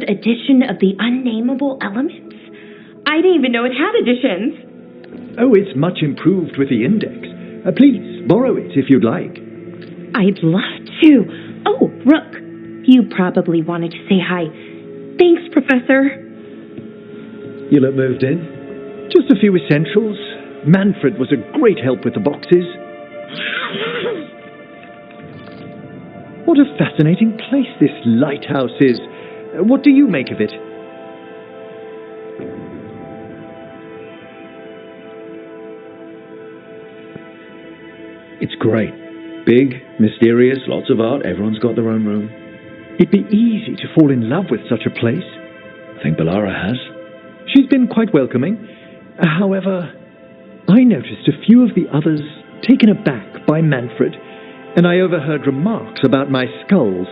edition of the Unnameable Elements? I didn't even know it had editions. Oh, it's much improved with the index. Please, borrow it if you'd like. I'd love to. Oh, Rook, you probably wanted to say hi. Thanks, Professor. You look moved in. Just a few essentials. Manfred was a great help with the boxes. What a fascinating place this lighthouse is. What do you make of it? It's great. Big, mysterious, lots of art. Everyone's got their own room. It'd be easy to fall in love with such a place. I think Balara has. She's been quite welcoming. However, I noticed a few of the others taken aback by Manfred, and I overheard remarks about my skulls.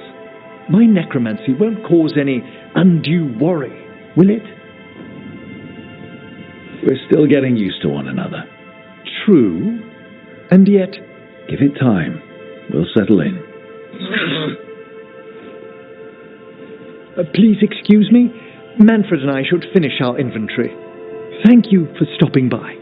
My necromancy won't cause any undue worry, will it? We're still getting used to one another. True, and yet... Give it time. We'll settle in. Please excuse me. Manfred and I should finish our inventory. Thank you for stopping by.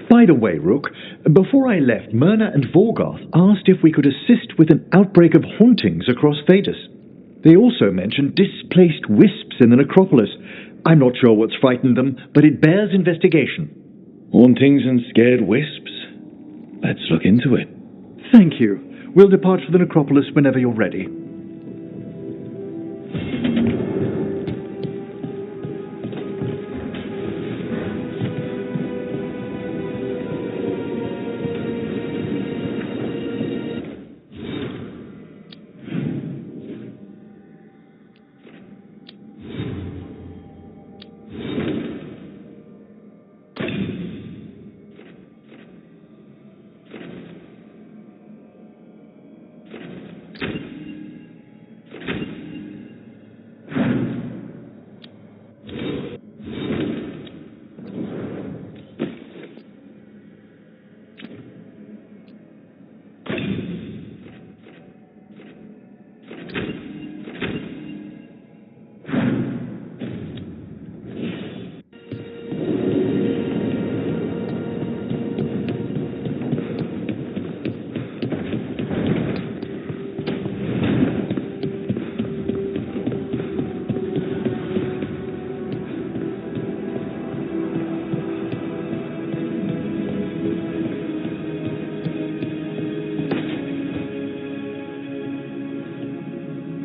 By the way, Rook, before I left, Myrna and Vailguard asked if we could assist with an outbreak of hauntings across Vadis. They also mentioned displaced wisps in the necropolis. I'm not sure what's frightened them, but it bears investigation. Hauntings and scared wisps? Let's look into it. Thank you. We'll depart for the necropolis whenever you're ready.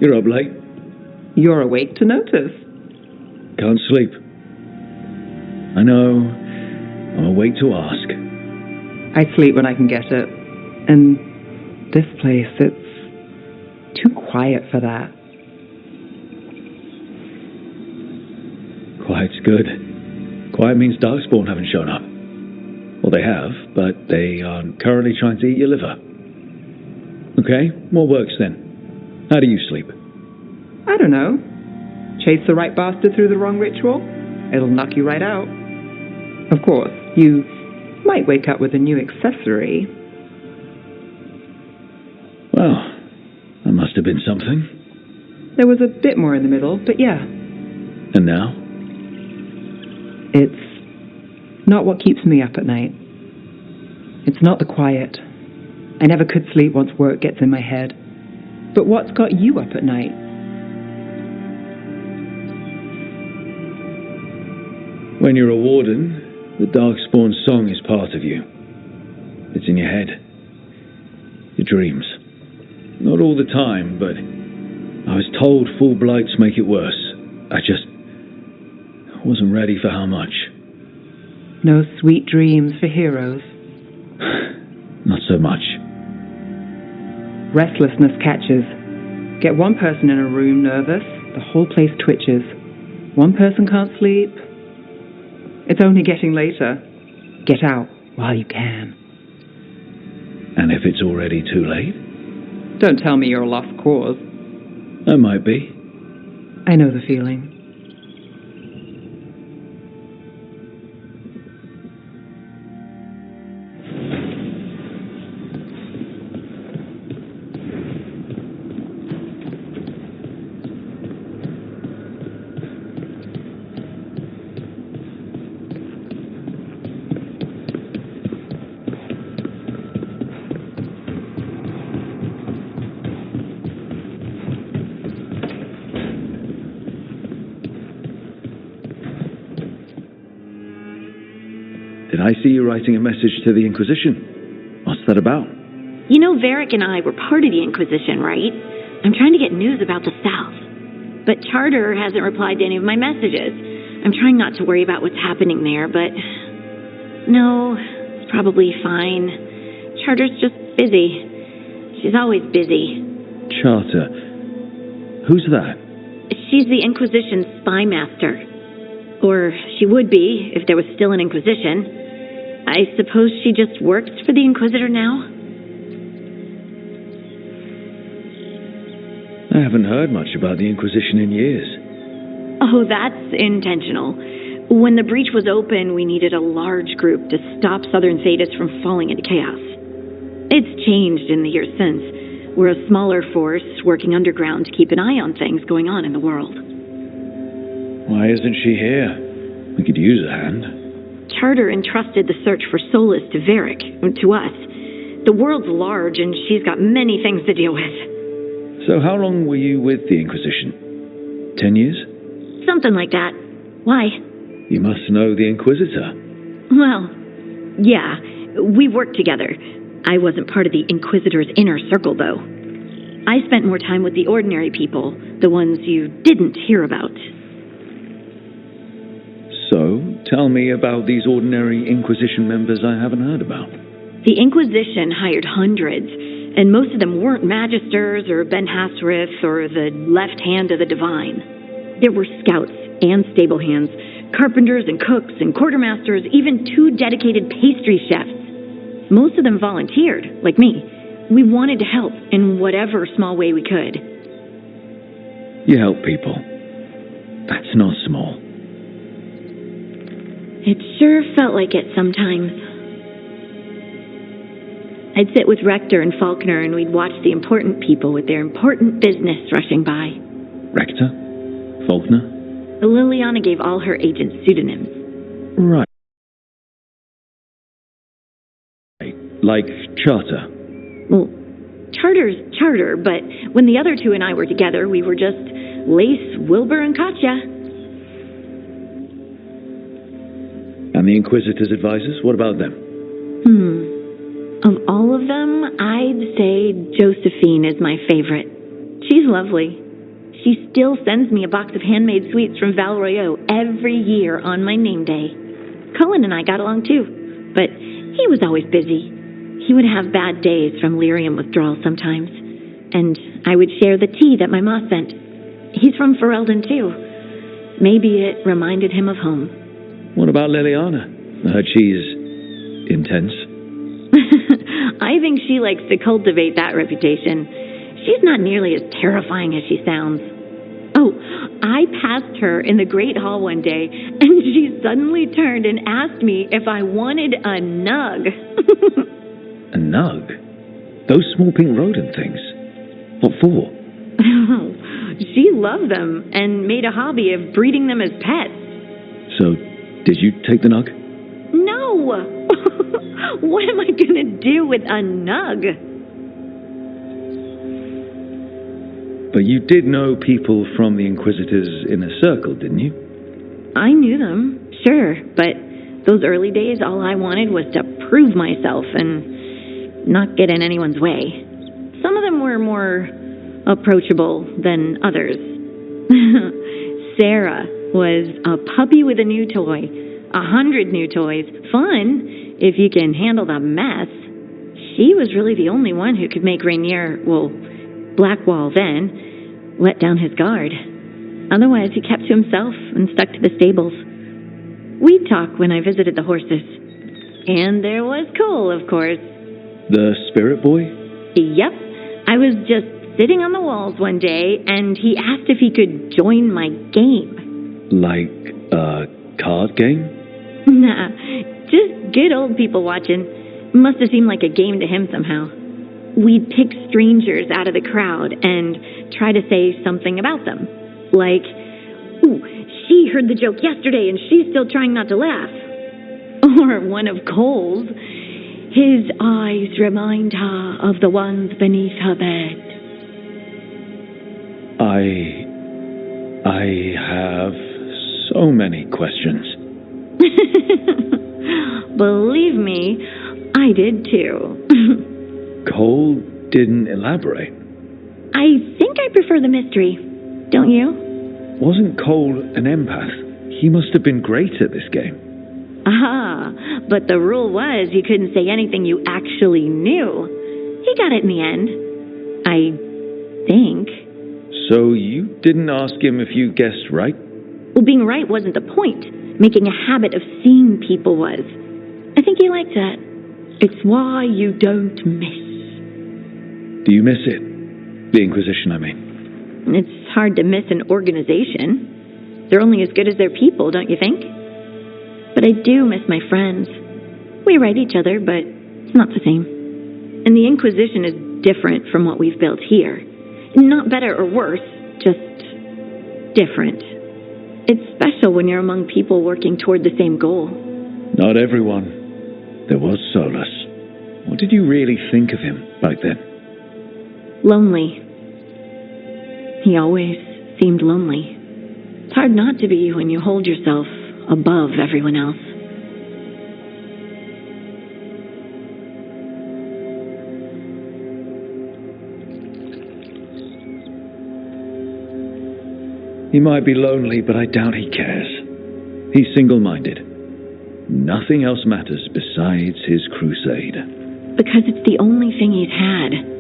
You're up late. You're awake to notice. Can't sleep. I know. I'm awake to ask. I sleep when I can get it. And this place, it's too quiet for that. Quiet's good. Quiet means Darkspawn haven't shown up. Well, they have, but they are currently trying to eat your liver. Okay, what works then? How do you sleep? I don't know. Chase the right bastard through the wrong ritual? It'll knock you right out. Of course, you might wake up with a new accessory. Well, that must have been something. There was a bit more in the middle, but yeah. And now? It's not what keeps me up at night. It's not the quiet. I never could sleep once work gets in my head. But what's got you up at night? When you're a warden, the Darkspawn song is part of you. It's in your head. Your dreams. Not all the time, but I was told full blights make it worse. I wasn't ready for how much. No sweet dreams for heroes. Not so much. Restlessness catches. Get one person in a room nervous, the whole place twitches. One person can't sleep. It's only getting later. Get out while you can. And if it's already too late? Don't tell me you're a lost cause. I might be. I know the feeling. Did I see you writing a message to the Inquisition? What's that about? You know, Varric and I were part of the Inquisition, right? I'm trying to get news about the South. But Charter hasn't replied to any of my messages. I'm trying not to worry about what's happening there, but... No, it's probably fine. Charter's just busy. She's always busy. Charter. Who's that? She's the Inquisition's spy master. Or she would be, if there was still an Inquisition. I suppose she just works for the Inquisitor now? I haven't heard much about the Inquisition in years. Oh, that's intentional. When the breach was open, we needed a large group to stop Southern Thedas from falling into chaos. It's changed in the years since. We're a smaller force working underground to keep an eye on things going on in the world. Why isn't she here? We could use a hand. Charter entrusted the search for Solus to Varric, to us. The world's large, and she's got many things to deal with. So how long were you with the Inquisition? 10 years? Something like that. Why? You must know the Inquisitor. Well, yeah, we worked together. I wasn't part of the Inquisitor's inner circle, though. I spent more time with the ordinary people, the ones you didn't hear about. So, tell me about these ordinary Inquisition members I haven't heard about. The Inquisition hired hundreds, and most of them weren't Magisters or Ben Hasrith or the left hand of the Divine. There were scouts and stable hands, carpenters and cooks and quartermasters, even 2 dedicated pastry chefs. Most of them volunteered, like me. We wanted to help in whatever small way we could. You help people. That's not small. It sure felt like it sometimes. I'd sit with Rector and Faulkner and we'd watch the important people with their important business rushing by. Rector? Faulkner? Liliana gave all her agents pseudonyms. Right. Like Charter. Well, Charter's Charter, but when the other 2 and I were together, we were just Lace, Wilbur, and Katja. And the Inquisitor's advisors, what about them? Of all of them, I'd say Josephine is my favorite. She's lovely. She still sends me a box of handmade sweets from Val Royeaux every year on my name day. Cullen and I got along too, but he was always busy. He would have bad days from lyrium withdrawal sometimes, and I would share the tea that my ma sent. He's from Ferelden too. Maybe it reminded him of home. What about Liliana? I heard she's intense. I think she likes to cultivate that reputation. She's not nearly as terrifying as she sounds. Oh, I passed her in the Great Hall one day, and she suddenly turned and asked me if I wanted a nug. A nug? Those small pink rodent things? What for? She loved them and made a hobby of breeding them as pets. So, did you take the nug? No! What am I going to do with a nug? But you did know people from the Inquisitor's inner circle, didn't you? I knew them, sure, but those early days, all I wanted was to prove myself and not get in anyone's way. Some of them were more approachable than others. Sarah was a puppy with a new toy. 100 new toys. Fun, if you can handle the mess. She was really the only one who could make Rainier, well, Blackwall then, let down his guard. Otherwise, he kept to himself and stuck to the stables. We'd talk when I visited the horses. And there was Cole, of course. The spirit boy? Yep. I was just sitting on the walls one day, and he asked if he could join my game. Like a card game? Nah, just good old people watching. Must have seemed like a game to him somehow. We'd pick strangers out of the crowd and try to say something about them. Like, ooh, she heard the joke yesterday and she's still trying not to laugh. Or one of Cole's. His eyes remind her of the ones beneath her bed. I have so many questions. Believe me, I did too. Cole didn't elaborate. I think I prefer the mystery. Don't you? Wasn't Cole an empath? He must have been great at this game. Ah, but the rule was you couldn't say anything you actually knew. He got it in the end. I think. So you didn't ask him if you guessed right? Well, being right wasn't the point. Making a habit of seeing people was. I think he liked that. It's why you don't miss. Do you miss it? The Inquisition, I mean. It's hard to miss an organization. They're only as good as their people, don't you think? But I do miss my friends. We write each other, but it's not the same. And the Inquisition is different from what we've built here. Not better or worse, just different. It's special when you're among people working toward the same goal. Not everyone. There was Solus. What did you really think of him back then? Lonely. He always seemed lonely. It's hard not to be when you hold yourself above everyone else. He might be lonely, but I doubt he cares. He's single-minded. Nothing else matters besides his crusade. Because it's the only thing he's had.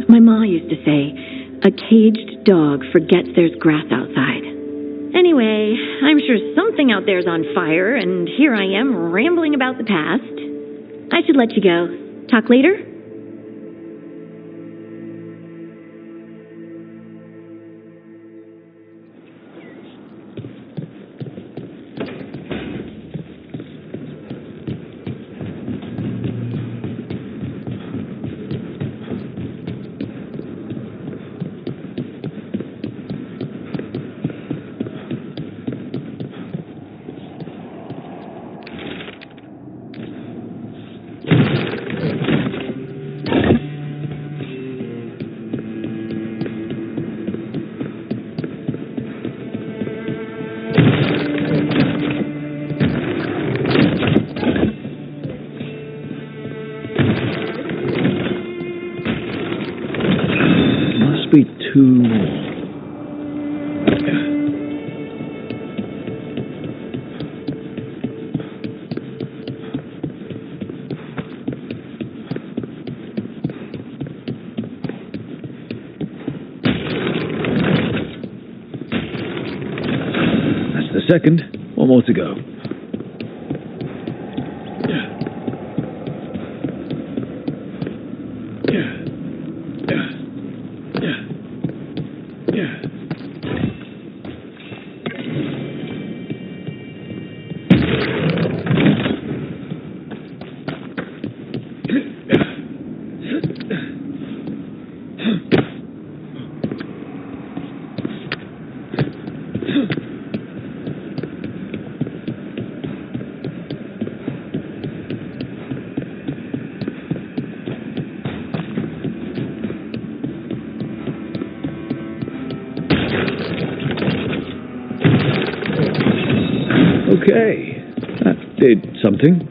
My ma used to say, a caged dog forgets there's grass outside. Anyway, I'm sure something out there's on fire, and here I am rambling about the past. I should let you go. Talk later? Be two more. That's the second. One more to go. Okay, that did something.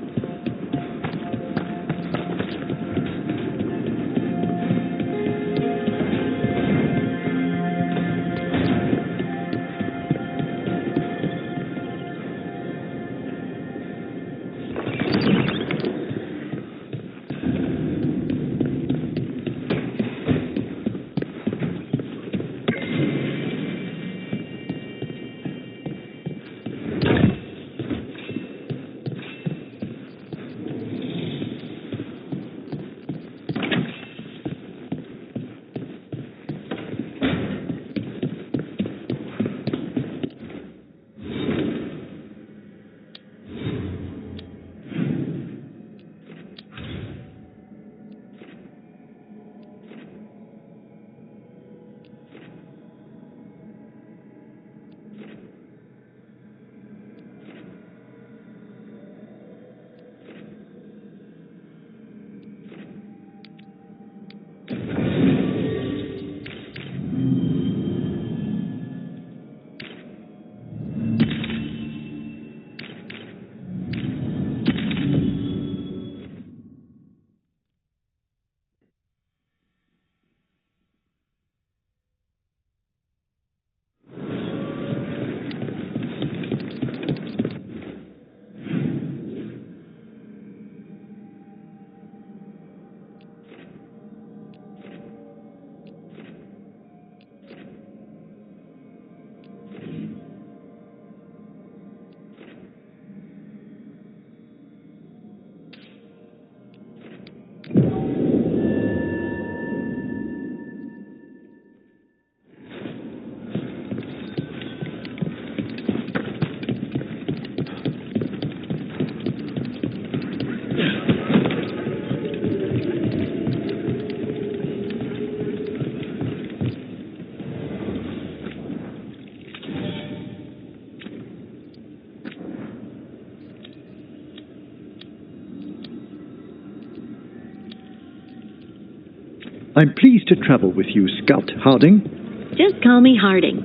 I'm pleased to travel with you, Scout Harding. Just call me Harding.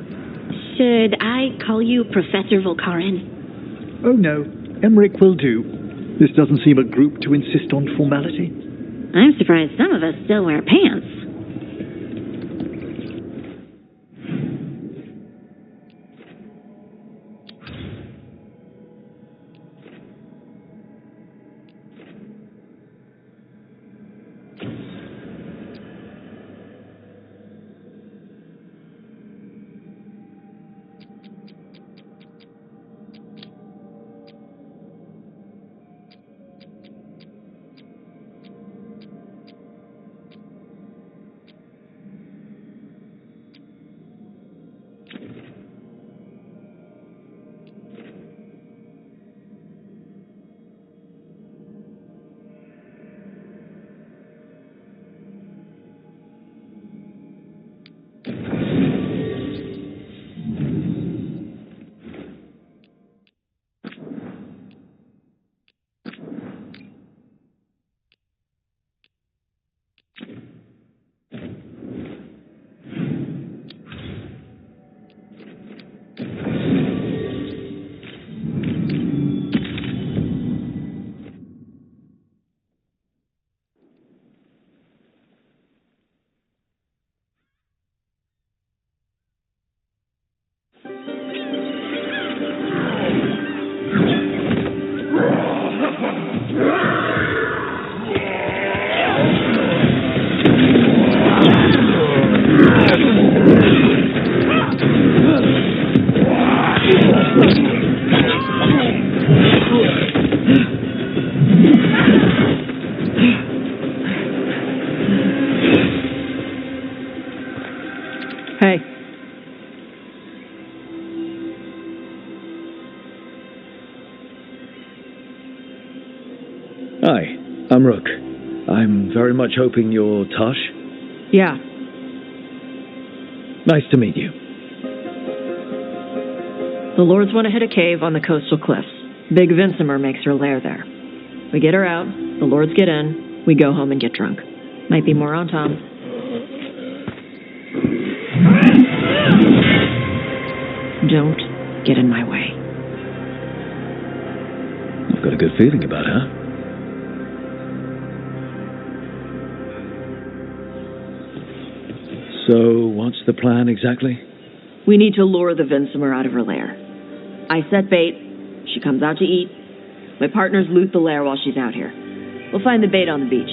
Should I call you Professor Volkarin? Oh no, Emmerich will do. This doesn't seem a group to insist on formality. I'm surprised some of us still wear pants. Hey. Hi, I'm Rook. I'm very much hoping you're Tosh. Yeah. Nice to meet you. The Lords want to hit a cave on the coastal cliffs. Big Vincimer makes her lair there. We get her out, the Lords get in, we go home and get drunk. Might be more on Tom. Don't get in my way. I've got a good feeling about her. So, what's the plan exactly? We need to lure the Vincimer out of her lair. I set bait, she comes out to eat. My partners loot the lair while she's out here. We'll find the bait on the beach.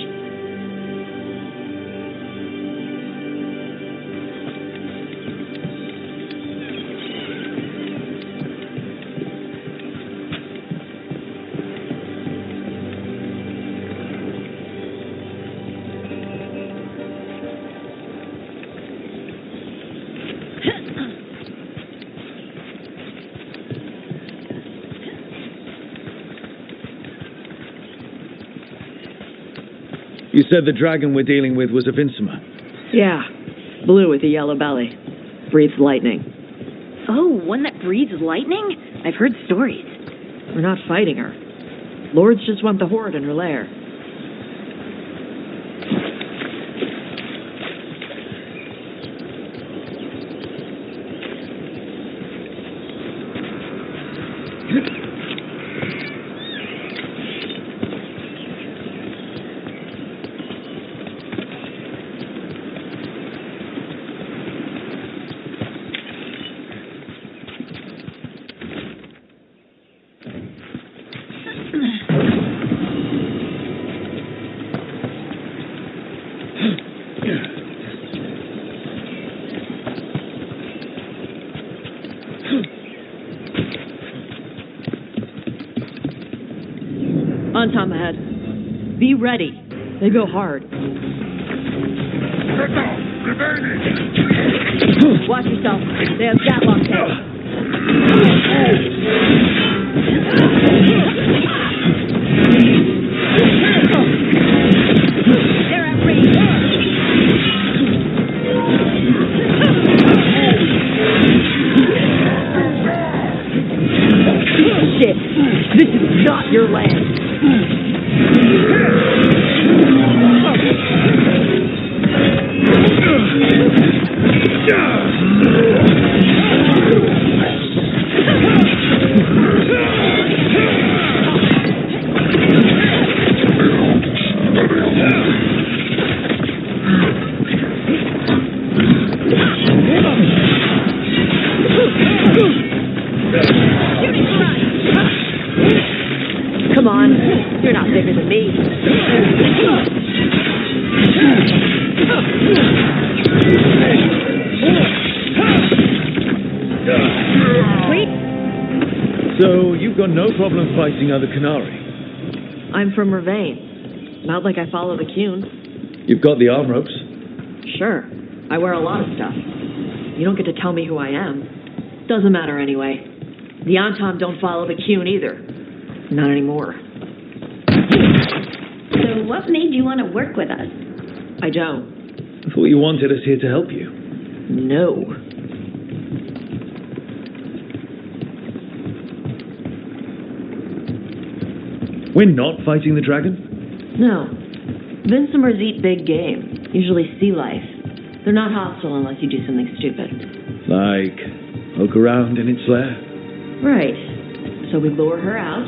You said the dragon we're dealing with was a Vincimer. Yeah, blue with a yellow belly. Breathes lightning. Oh, one that breathes lightning? I've heard stories. We're not fighting her. Lords just want the horde in her lair. On Tom ahead. Be ready. They go hard. Watch yourself. They have Gatlock tails. They're at range. Shit. This is not your land. Come on, you're not bigger than me. Wait. So, you've got no problem fighting other Canary? I'm from Ravane. Not like I follow the Cune. You've got the arm ropes? Sure. I wear a lot of stuff. You don't get to tell me who I am. Doesn't matter anyway. The Anton don't follow the Cune either. Not anymore. So what made you want to work with us? I don't. I thought you wanted us here to help you. No. We're not fighting the dragon? No. Vincimers eat big game, usually sea life. They're not hostile unless you do something stupid. Like, poke around in its lair? Right. So we lure her out,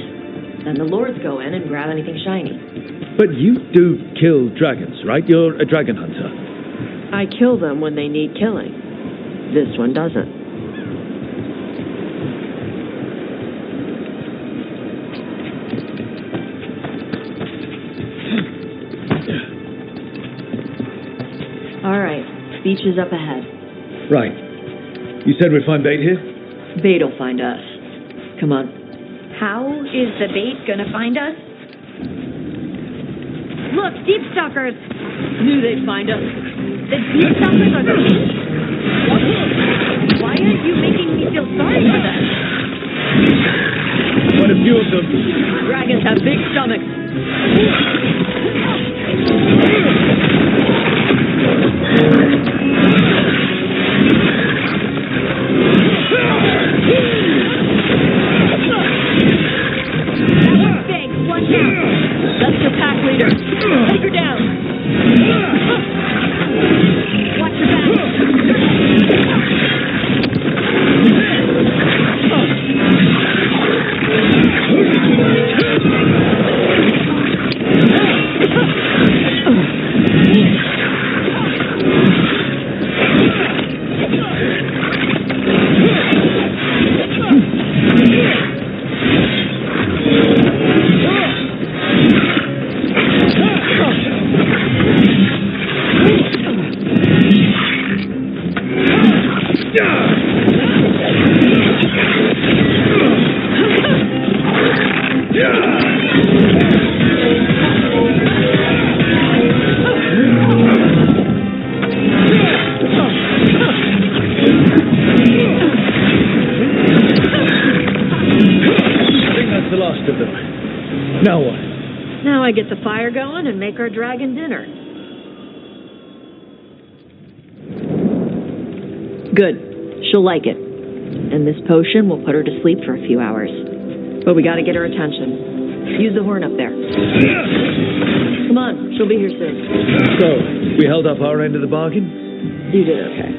then the lords go in and grab anything shiny. But you do kill dragons, right? You're a dragon hunter. I kill them when they need killing. This one doesn't. All right, beach is up ahead. Right. You said we'd find bait here? Bait'll find us. Come on. How is the bait gonna find us? Look, deep stalkers! Knew they'd find us. The deep stalkers are the bait? Why are you making me feel sorry for them? Quite a few of them. Dragons have big stomachs. That was big. Watch out. That's the pack leader. Take her down. Watch your back. Now what? Now I get the fire going and make our dragon dinner. Good. She'll like it. And this potion will put her to sleep for a few hours. But we gotta get her attention. Use the horn up there. Come on, she'll be here soon. So, we held up our end of the bargain? You did okay.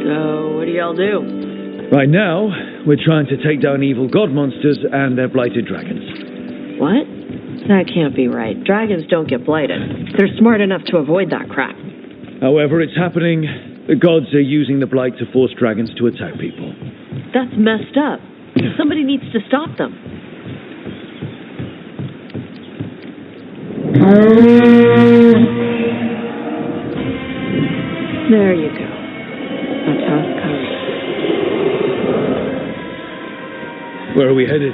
So, what do y'all do? Right now, we're trying to take down evil god monsters and their blighted dragons. What? That can't be right. Dragons don't get blighted. They're smart enough to avoid that crap. However, it's happening. The gods are using the blight to force dragons to attack people. That's messed up. Somebody needs to stop them. There you go. That's how it comes. Where are we headed?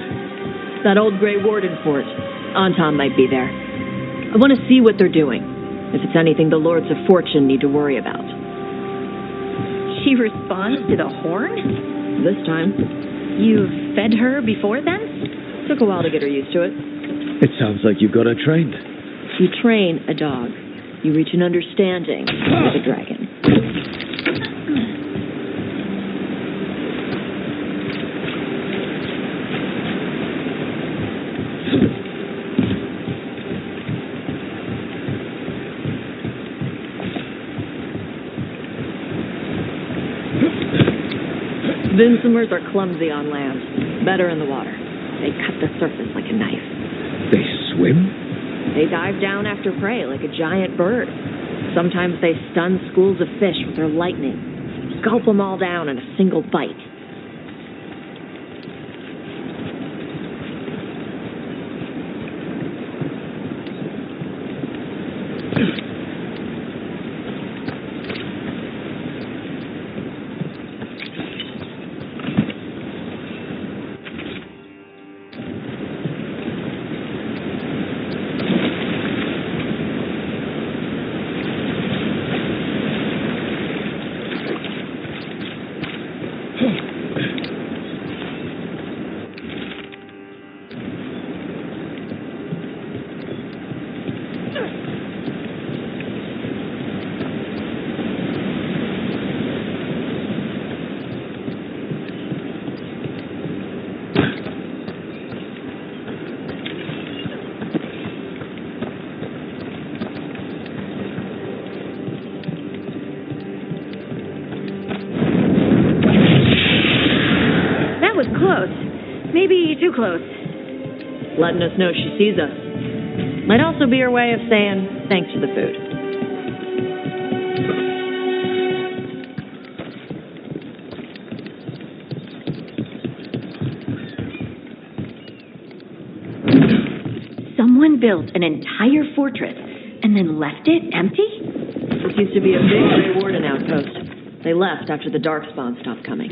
That old Grey Warden fort. Anton might be there. I want to see what they're doing. If it's anything the Lords of Fortune need to worry about. She responds to the horn? This time. You've fed her before then? Took a while to get her used to it. It sounds like you've got her trained. You train a dog. You reach an understanding with a dragon. Vinsomers are clumsy on land, better in the water. They cut the surface like a knife. They swim? They dive down after prey like a giant bird. Sometimes they stun schools of fish with their lightning, gulp them all down in a single bite. Maybe too close. Letting us know she sees us. Might also be her way of saying thanks for the food. Someone built an entire fortress and then left it empty? This used to be a big Grey Warden outpost. They left after the Darkspawn stopped coming.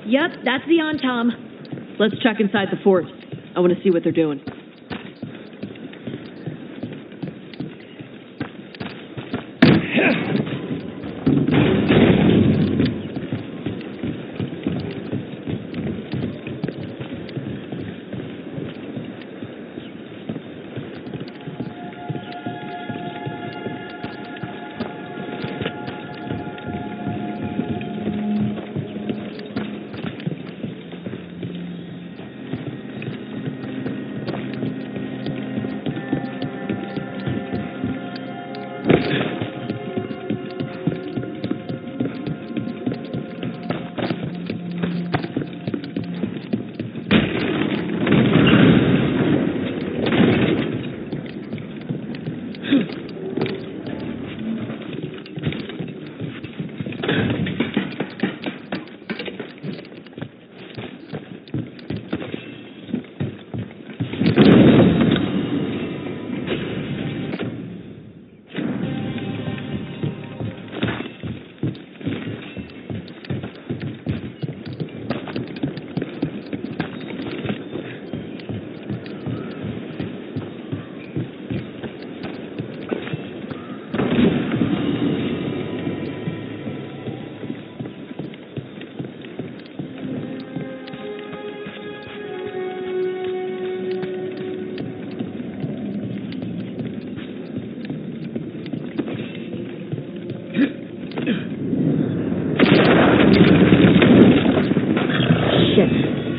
Yep, that's the on-tom. Let's check inside the fort. I want to see what they're doing.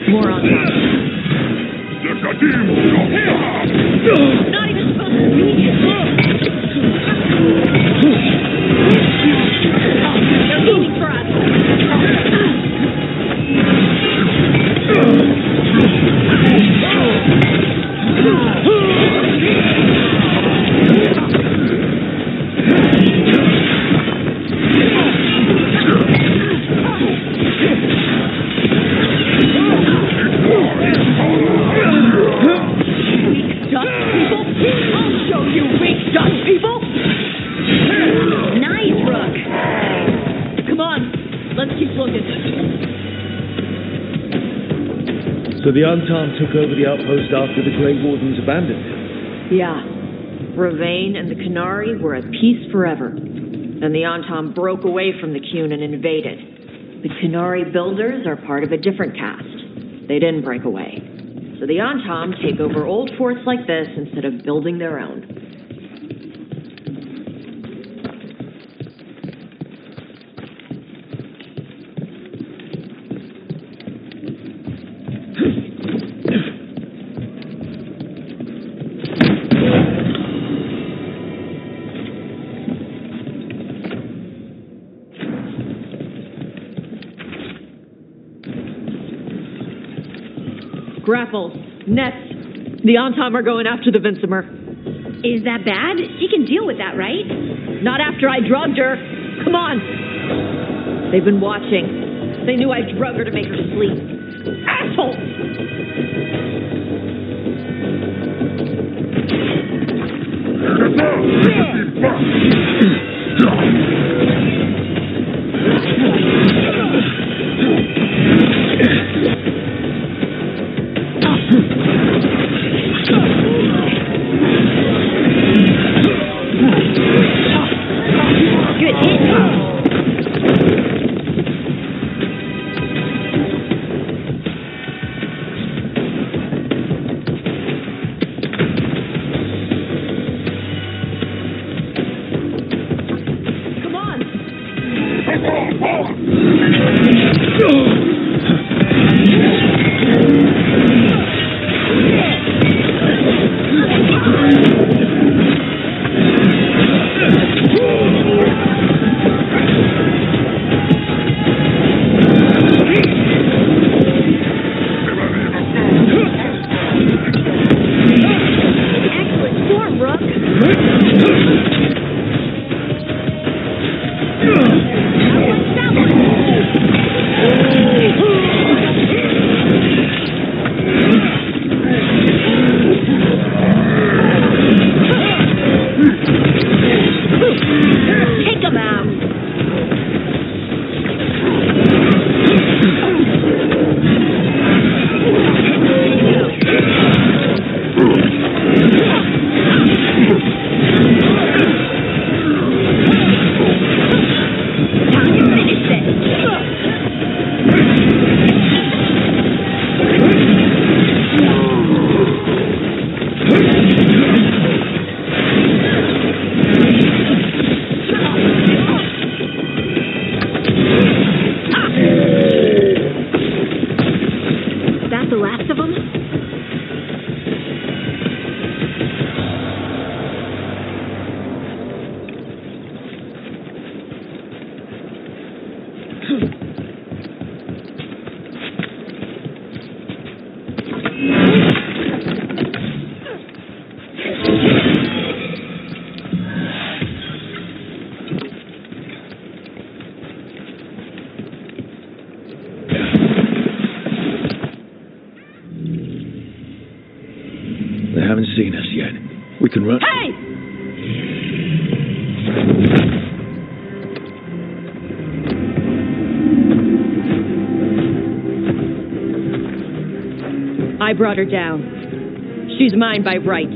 More on top. Not even supposed to be here. They're aiming for us. It's the Untarmed took over the outpost after the Grey Wardens abandoned it. Yeah. Ravane and the Canary were at peace forever. Then the Untarmed broke away from the Qun and invaded. The Canary builders are part of a different caste. They didn't break away. So the Untarmed take over old forts like this instead of building their own. Grapple. Nets. The Untarmed are going after the Vincimer. Is that bad? She can deal with that, right? Not after I drugged her. Come on. They've been watching. They knew I drugged her to make her sleep. Assholes! Good hit. Come on. Excellent form, Rook. Take him out. Time to finish this. Is that the last of them? They haven't seen us yet. We can run. Hey! I brought her down. She's mine by right.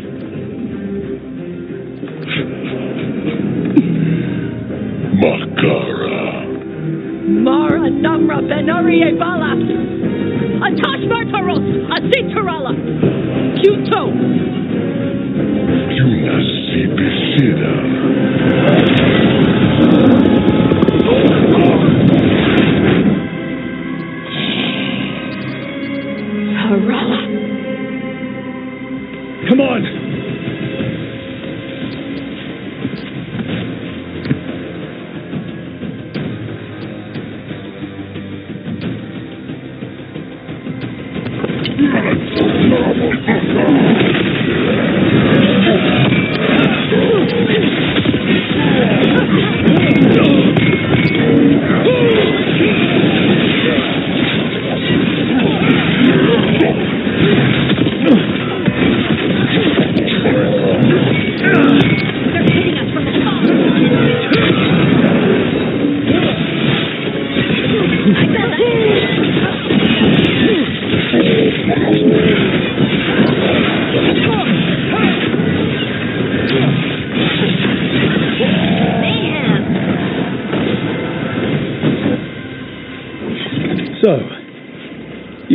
Makara. Mara Namra Benarie Bala! Atash Martaros! Asitarala! Kyuto! Yunasi Bisida. Harala! Come on!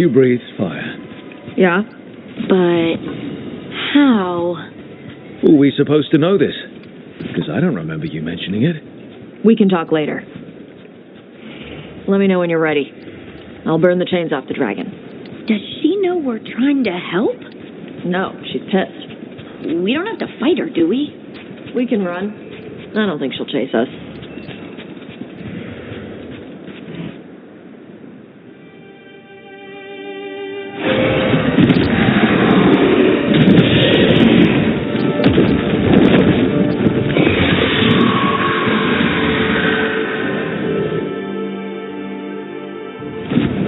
You breathed fire. Yeah? But how? Were we supposed to know this? Because I don't remember you mentioning it. We can talk later. Let me know when you're ready. I'll burn the chains off the dragon. Does she know we're trying to help? No, she's pissed. We don't have to fight her, do we? We can run. I don't think she'll chase us.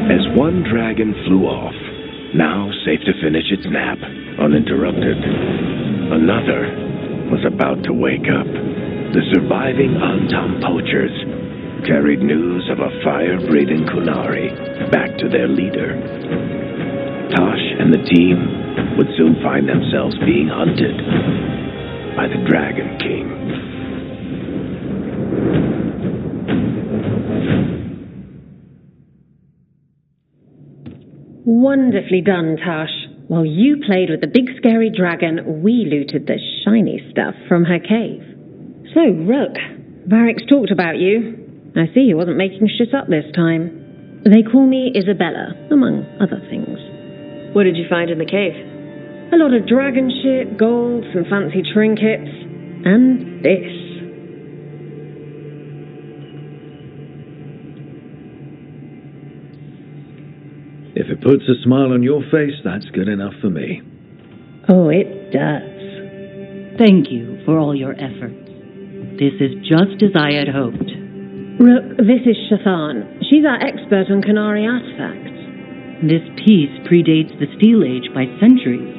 As one dragon flew off, now safe to finish its nap, uninterrupted, another was about to wake up. The surviving Antam poachers carried news of a fire-breathing Kunari back to their leader. Tosh and the team would soon find themselves being hunted by the Dragon King. Wonderfully done, Tosh. While you played with the big scary dragon, we looted the shiny stuff from her cave. So, Rook, Varric's talked about you. I see he wasn't making shit up this time. They call me Isabella, among other things. What did you find in the cave? A lot of dragon shit, gold, some fancy trinkets, and this. If it puts a smile on your face, that's good enough for me. Oh, it does. Thank you for all your efforts. This is just as I had hoped. Rook, this is Shathan. She's our expert on Canary artifacts. This piece predates the Steel Age by centuries.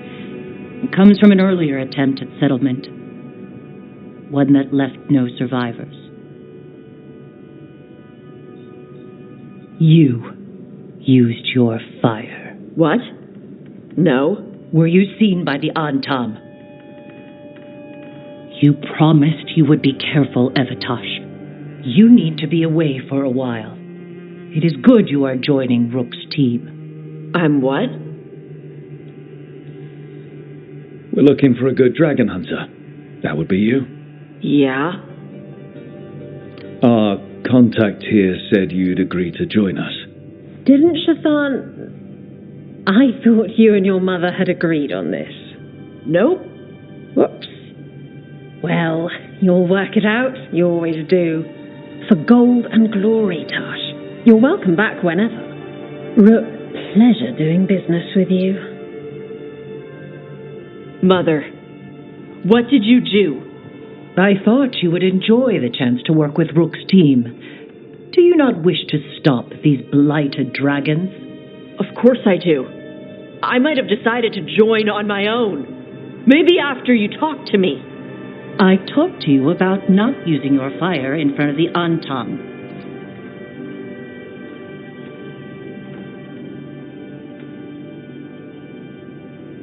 It comes from an earlier attempt at settlement, one that left no survivors. You used your fire. What? No. Were you seen by the Antam? You promised you would be careful, Evatosh. You need to be away for a while. It is good you are joining Rook's team. I'm what? We're looking for a good dragon hunter. That would be you. Yeah? Our contact here said you'd agree to join us. Didn't Shathan... I thought you and your mother had agreed on this. Nope. Whoops. Well, you'll work it out. You always do. For gold and glory, Tosh. You're welcome back whenever. Rook, pleasure doing business with you. Mother, what did you do? I thought you would enjoy the chance to work with Rook's team. Do you not wish to stop these blighted dragons? Of course I do. I might have decided to join on my own. Maybe after you talked to me. I talked to you about not using your fire in front of the Antam.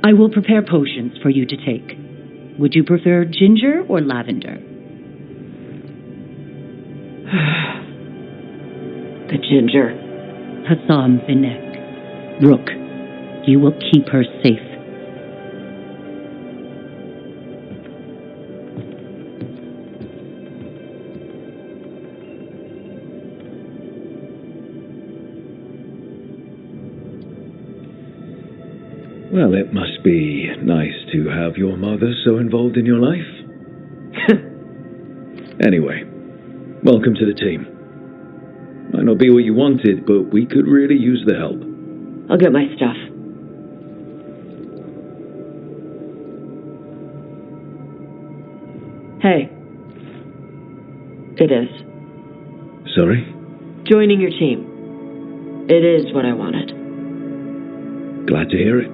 I will prepare potions for you to take. Would you prefer ginger or lavender? The ginger. Hassan Binek. Rook, you will keep her safe. Well, it must be nice to have your mother so involved in your life. Anyway, welcome to the team. Might not be what you wanted, but we could really use the help. I'll get my stuff. Hey. It is. Sorry? Joining your team. It is what I wanted. Glad to hear it.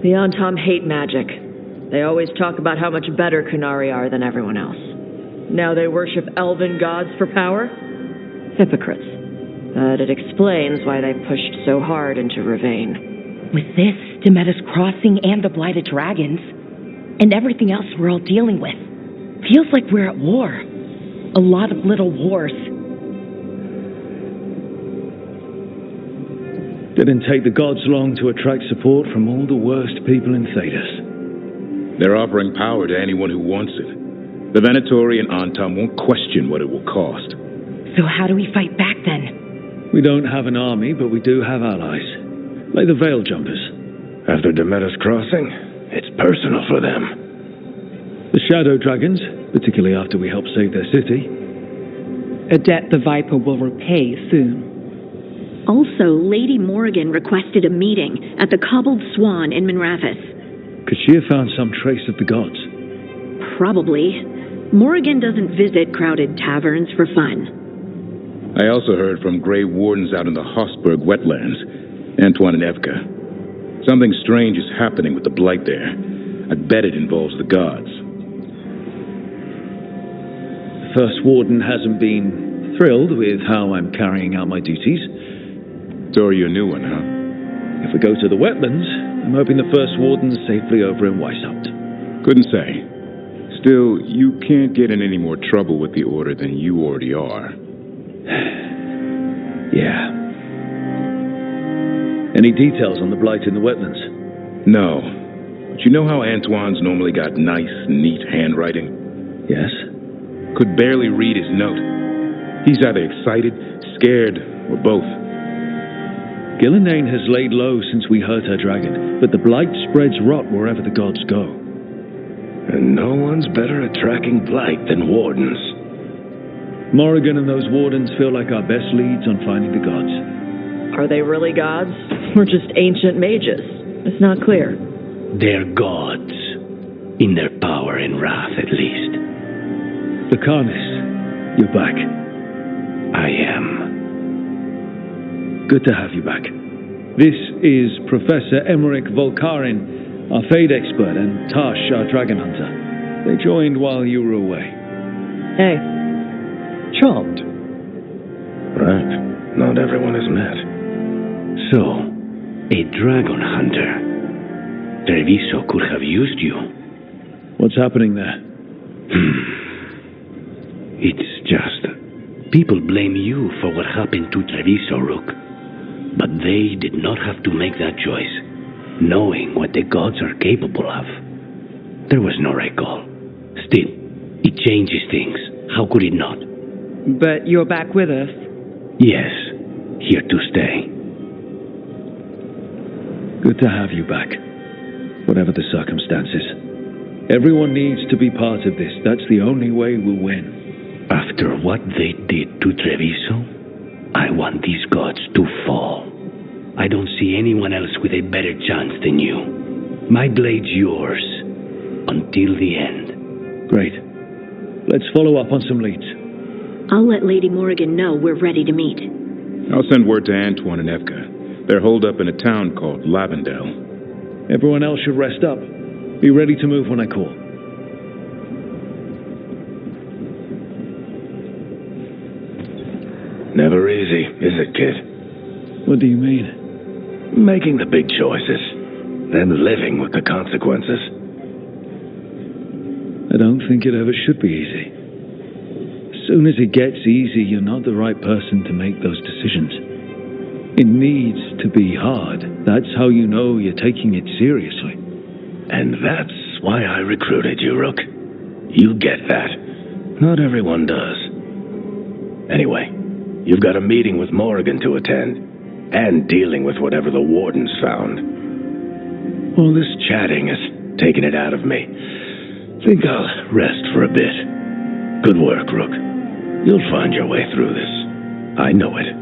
The Antam hate magic. They always talk about how much better Kunari are than everyone else. Now they worship elven gods for power? Hypocrites. But it explains why they pushed so hard into Ravane. With this, Demeter's Crossing and the Blighted Dragons, and everything else we're all dealing with, feels like we're at war. A lot of little wars. Didn't take the gods long to attract support from all the worst people in Thedas. They're offering power to anyone who wants it. The Venatori and Antam won't question what it will cost. So how do we fight back then? We don't have an army, but we do have allies. Like the Veil Jumpers. After Demeter's Crossing, it's personal for them. The Shadow Dragons, particularly after we help save their city. A debt the Viper will repay soon. Also, Lady Morrigan requested a meeting at the Cobbled Swan in Minrathous. Could she have found some trace of the gods? Probably. Morrigan doesn't visit crowded taverns for fun. I also heard from Grey Wardens out in the Hossberg wetlands, Antoine and Evka. Something strange is happening with the Blight there. I bet it involves the gods. The First Warden hasn't been thrilled with how I'm carrying out my duties. So are you a new one, huh? If we go to the wetlands, I'm hoping the First Warden's safely over in Weishaupt. Couldn't say. Still, you can't get in any more trouble with the Order than you already are. Yeah. Any details on the Blight in the wetlands? No. But you know how Antoine's normally got nice, neat handwriting? Yes. Could barely read his note. He's either excited, scared, or both. Gillinane has laid low since we hurt her dragon, but the Blight spreads rot wherever the gods go. And no one's better at tracking Blight than Wardens. Morrigan and those Wardens feel like our best leads on finding the gods. Are they really gods? Or just ancient mages? It's not clear. They're gods. In their power and wrath, at least. Lucanus, you're back. I am. Good to have you back. This is Professor Emmerich Volkarin, our Fade expert, and Tash, our dragon hunter. They joined while you were away. Hey. Charmed. Right. Not everyone is met. So, a dragon hunter. Treviso could have used you. What's happening there? It's just... people blame you for what happened to Treviso, Rook. But they did not have to make that choice, knowing what the gods are capable of. There was no recall. Still, it changes things. How could it not? But you're back with us. Yes, here to stay. Good to have you back, whatever the circumstances. Everyone needs to be part of this. That's the only way we'll win. After what they did to Treviso, I want these gods to fall. I don't see anyone else with a better chance than you. My blade's yours, until the end. Great. Let's follow up on some leads. I'll let Lady Morrigan know we're ready to meet. I'll send word to Antoine and Evka. They're holed up in a town called Lavendel. Everyone else should rest up. Be ready to move when I call. Never easy, is it, kid? What do you mean? Making the big choices, then living with the consequences. I don't think it ever should be easy. As soon as it gets easy, you're not the right person to make those decisions. It needs to be hard. That's how you know you're taking it seriously. And that's why I recruited you, Rook. You get that. Not everyone does. Anyway, you've got a meeting with Morrigan to attend, and dealing with whatever the Wardens found. All this chatting has taken it out of me. Think I'll rest for a bit. Good work, Rook. You'll find your way through this. I know it.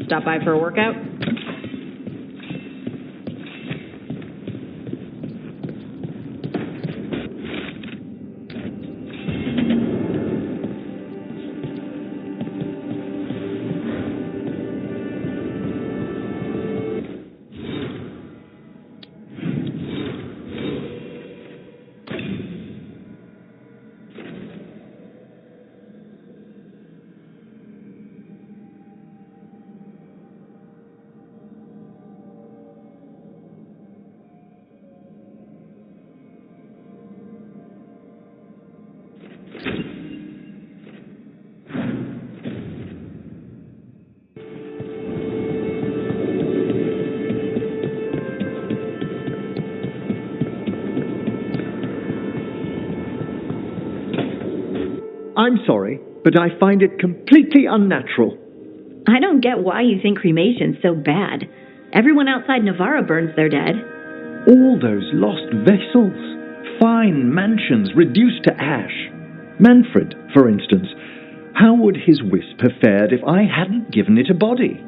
Stop by for a workout? I'm sorry, but I find it completely unnatural. I don't get why you think cremation's so bad. Everyone outside Navarra burns their dead. All those lost vessels, fine mansions reduced to ash. Manfred, for instance, how would his wisp have fared if I hadn't given it a body?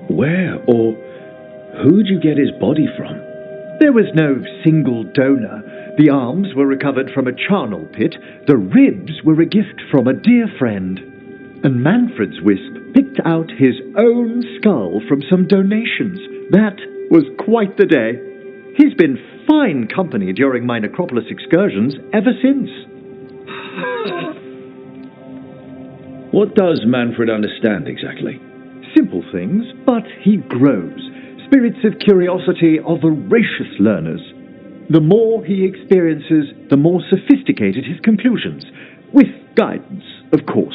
Where or who'd you get his body from? There was no single donor. The arms were recovered from a charnel pit. The ribs were a gift from a dear friend. And Manfred's wisp picked out his own skull from some donations. That was quite the day. He's been fine company during my necropolis excursions ever since. What does Manfred understand exactly? Simple things, but he grows. Spirits of curiosity are voracious learners. The more he experiences, the more sophisticated his conclusions. With guidance, of course.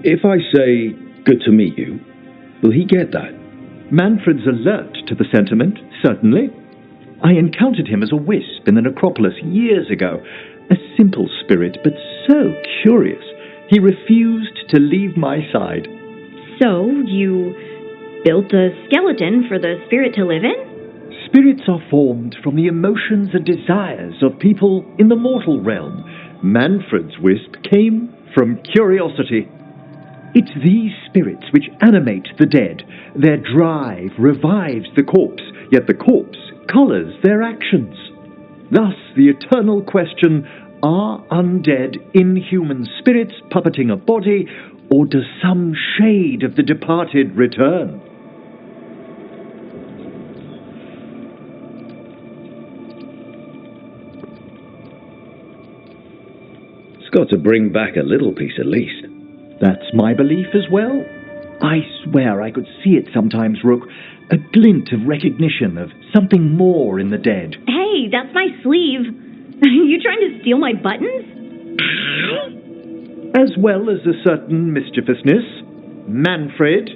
If I say, good to meet you, will he get that? Manfred's alert to the sentiment, certainly. I encountered him as a wisp in the necropolis years ago. A simple spirit, but so curious. He refused to leave my side. So, you built a skeleton for the spirit to live in? Spirits are formed from the emotions and desires of people in the mortal realm. Manfred's wisp came from curiosity. It's these spirits which animate the dead. Their drive revives the corpse, yet the corpse colours their actions. Thus, the eternal question, are undead, inhuman spirits puppeting a body, or does some shade of the departed return? It's got to bring back a little piece at least. That's my belief as well. I swear I could see it sometimes, Rook. A glint of recognition of something more in the dead. Hey, that's my sleeve. Are you trying to steal my buttons? As well as a certain mischievousness. Manfred.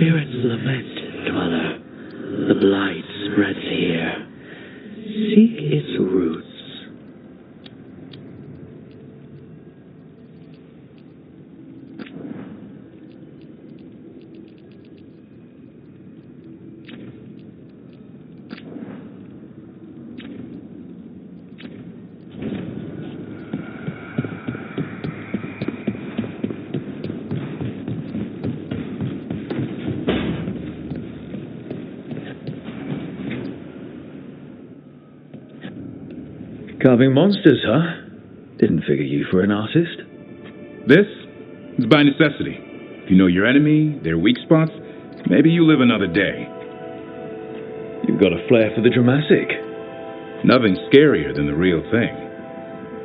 spirits lament, Dweller. The blight spreads here. Seek its roots. Carving monsters, huh? Didn't figure you for an artist. This is by necessity. If you know your enemy, their weak spots, maybe you live another day. You've got a flair for the dramatic. Nothing scarier than the real thing.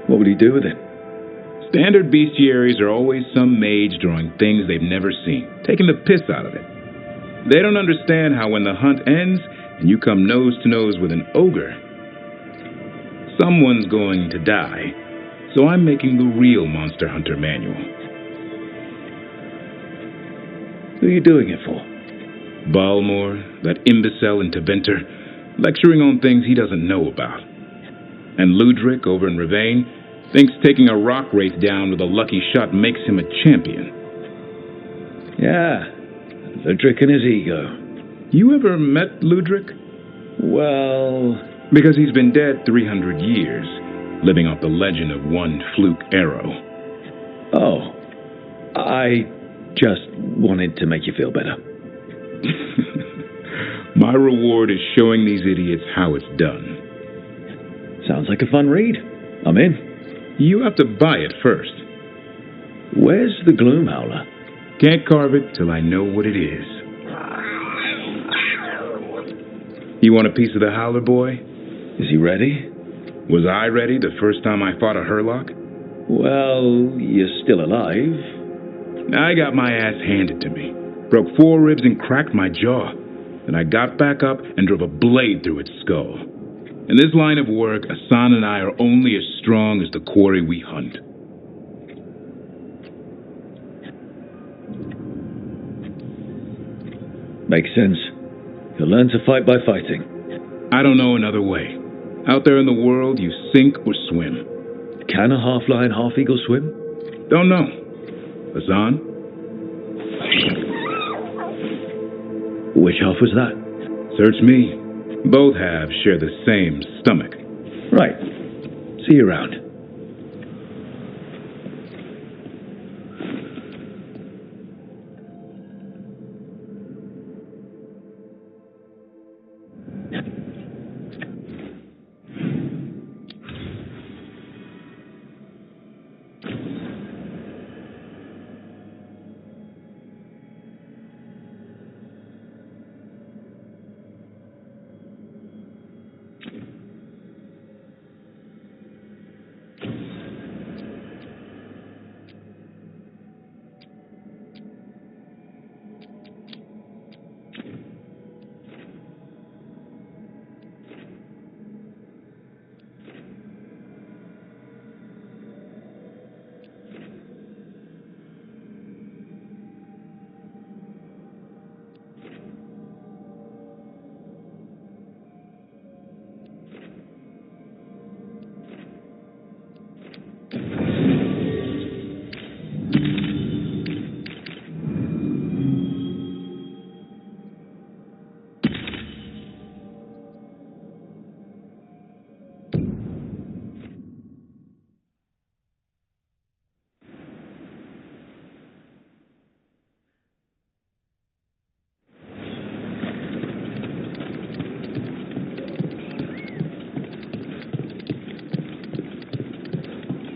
What would he do with it? Standard bestiaries are always some mage drawing things they've never seen, taking the piss out of it. They don't understand how when the hunt ends and you come nose to nose with an ogre, someone's going to die. So I'm making the real Monster Hunter manual. Who are you doing it for? Balmore, that imbecile in Teventer, lecturing on things he doesn't know about. And Ludric over in Ravane thinks taking a rock wraith down with a lucky shot makes him a champion. Yeah, Ludric and his ego. You ever met Ludric? Well, because he's been dead 300 years, living off the legend of one fluke arrow. Oh, I just wanted to make you feel better. My reward is showing these idiots how it's done. Sounds like a fun read. I'm in. You have to buy it first. Where's the Gloom Howler? Can't carve it till I know what it is. You want a piece of the Howler, boy? Is he ready? Was I ready the first time I fought a Hurlock? Well, you're still alive. I got my ass handed to me. Broke 4 ribs and cracked my jaw. Then I got back up and drove a blade through its skull. In this line of work, Asan and I are only as strong as the quarry we hunt. Makes sense. You'll learn to fight by fighting. I don't know another way. Out there in the world, you sink or swim. Can a half-lion, half-eagle swim? Don't know. Asan? Which half was that? Search me. Both halves share the same stomach. Right. See you around.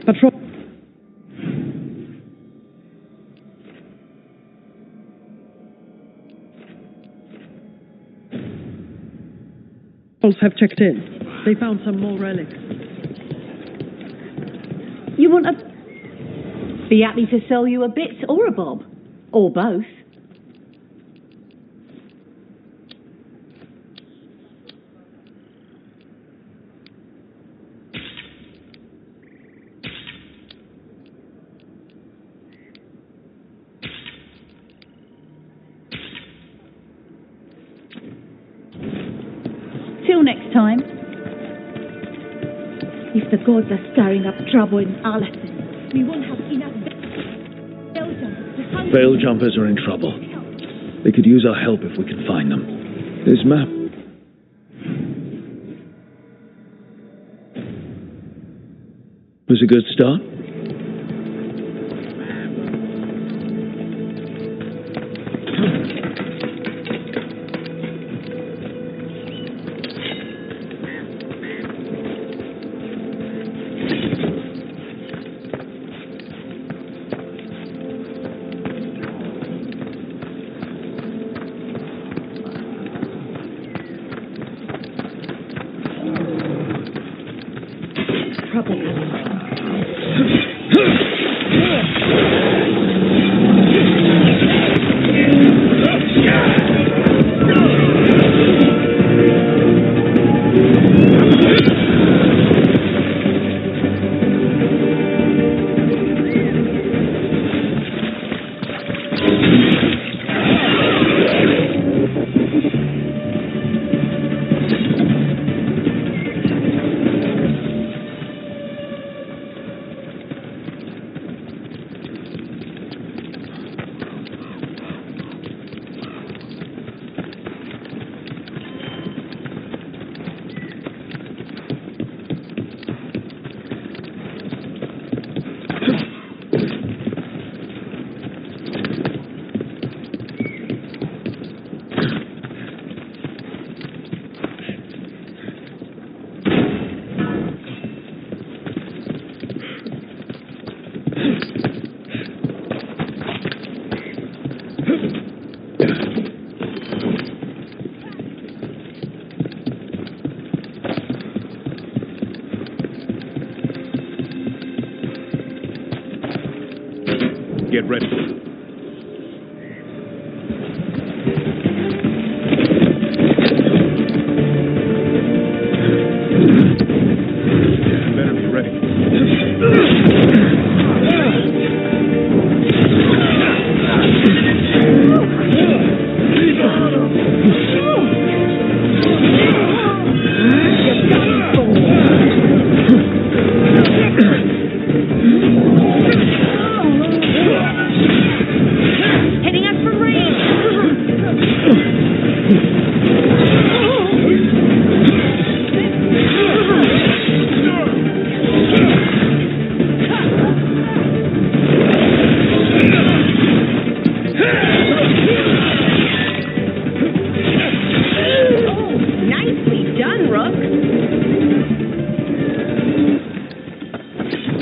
Patrol. Have checked in. They found some more relics. You want a... Be happy to sell you a bit or a bob. Or both. time? If the gods are stirring up trouble in Arlington, we won't have enough Vailjumpers to hunt. Vailjumpers are in trouble. They could use our help if we can find them. This map... was a good start. Get ready. Better be ready.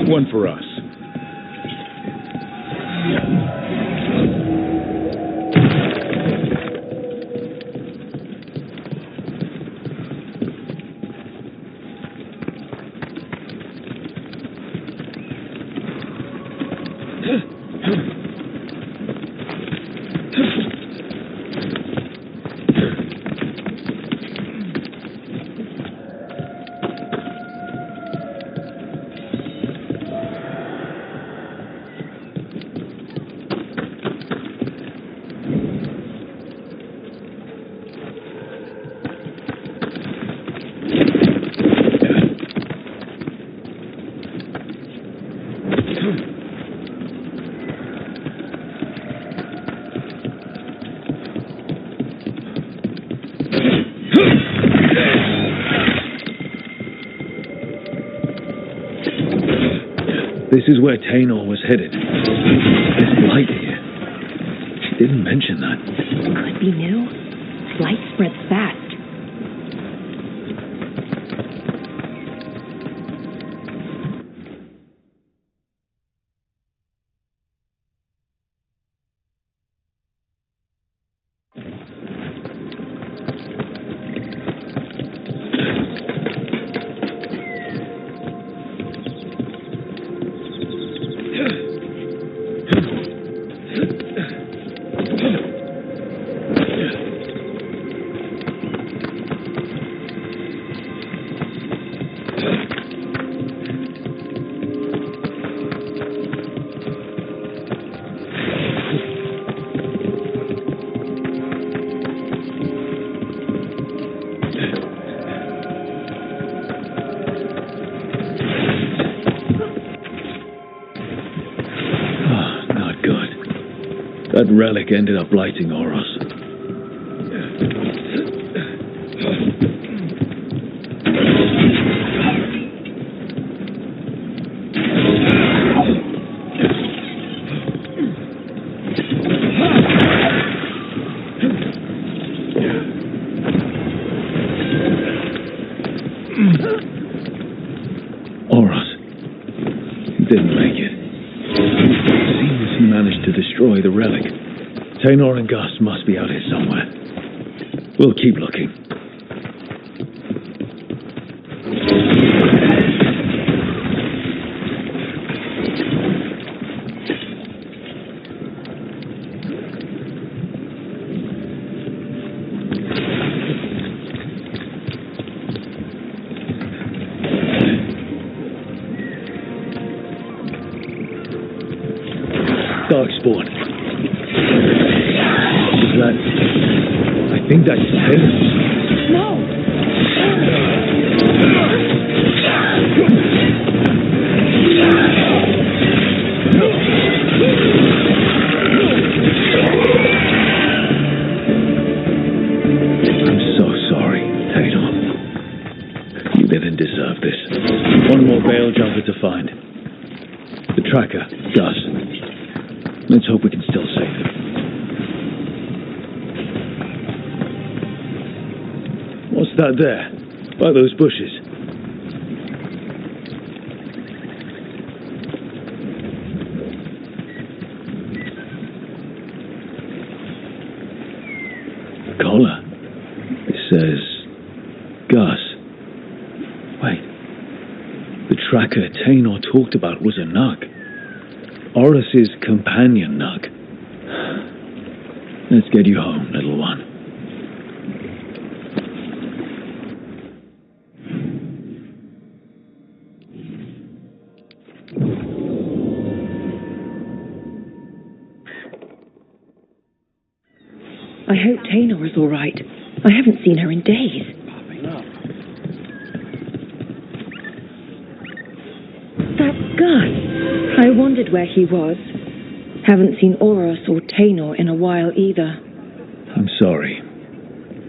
One for us. This is where Tainor was headed. This light here. She didn't mention that. Could be new. Light spreads fast. That relic ended up blighting Oros. Oros didn't make it. Seems he managed to destroy the relic. Taynor and Gus must be out here somewhere. We'll keep looking. Darkspawn. Is that... I think that's Taylor. No! I'm so sorry, Taylor. You didn't deserve this. One more Veil jumper to find. The tracker, Gus. Let's hope we can still save him. What's that there? By those bushes. The collar. It says... Gus. Wait. The tracker Taynor talked about was a Nug. Oros's companion Nug. Let's get you home, little one. I hope Taynor is all right. I haven't seen her in days. That's Gus. I wondered where he was. Haven't seen Oros or Taynor in a while either. I'm sorry.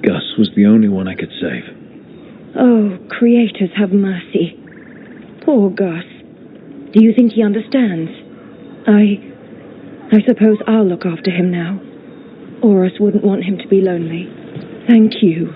Gus was the only one I could save. Oh, creators have mercy. Poor Gus. Do you think he understands? I suppose I'll look after him now. Oros wouldn't want him to be lonely. Thank you.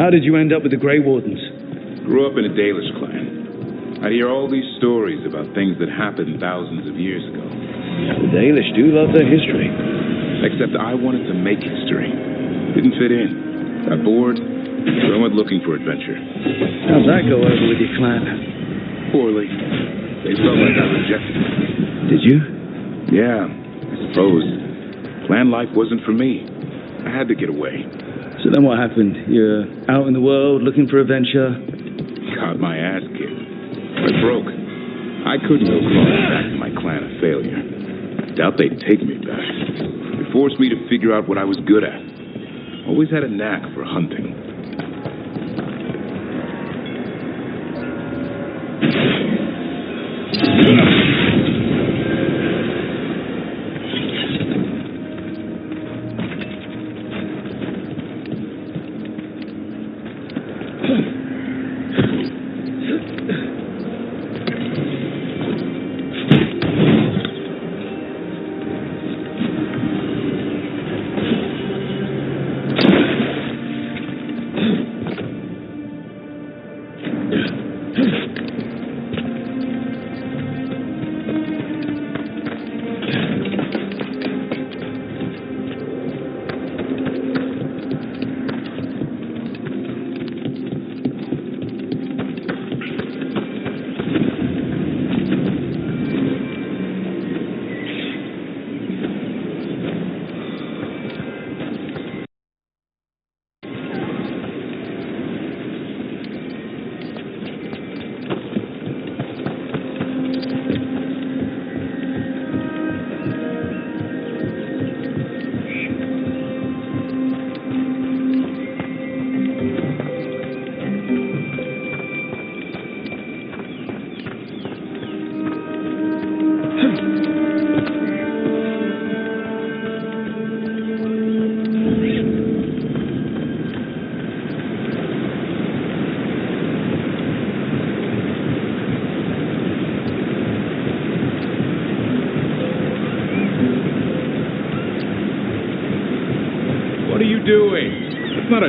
How did you end up with the Grey Wardens? Grew up in a Dalish clan. I'd hear all these stories about things that happened thousands of years ago. The Dalish do love their history. Except I wanted to make history. Didn't fit in. Got bored, so I went looking for adventure. How'd that go over with your clan? Poorly. They felt like I rejected them. Did you? Yeah, I suppose. Clan life wasn't for me. I had to get away. So then what happened? You're out in the world looking for adventure? Got my ass kicked. I broke. I couldn't go crawling back to my clan a failure. Doubt they'd take me back. It forced me to figure out what I was good at. Always had a knack for hunting.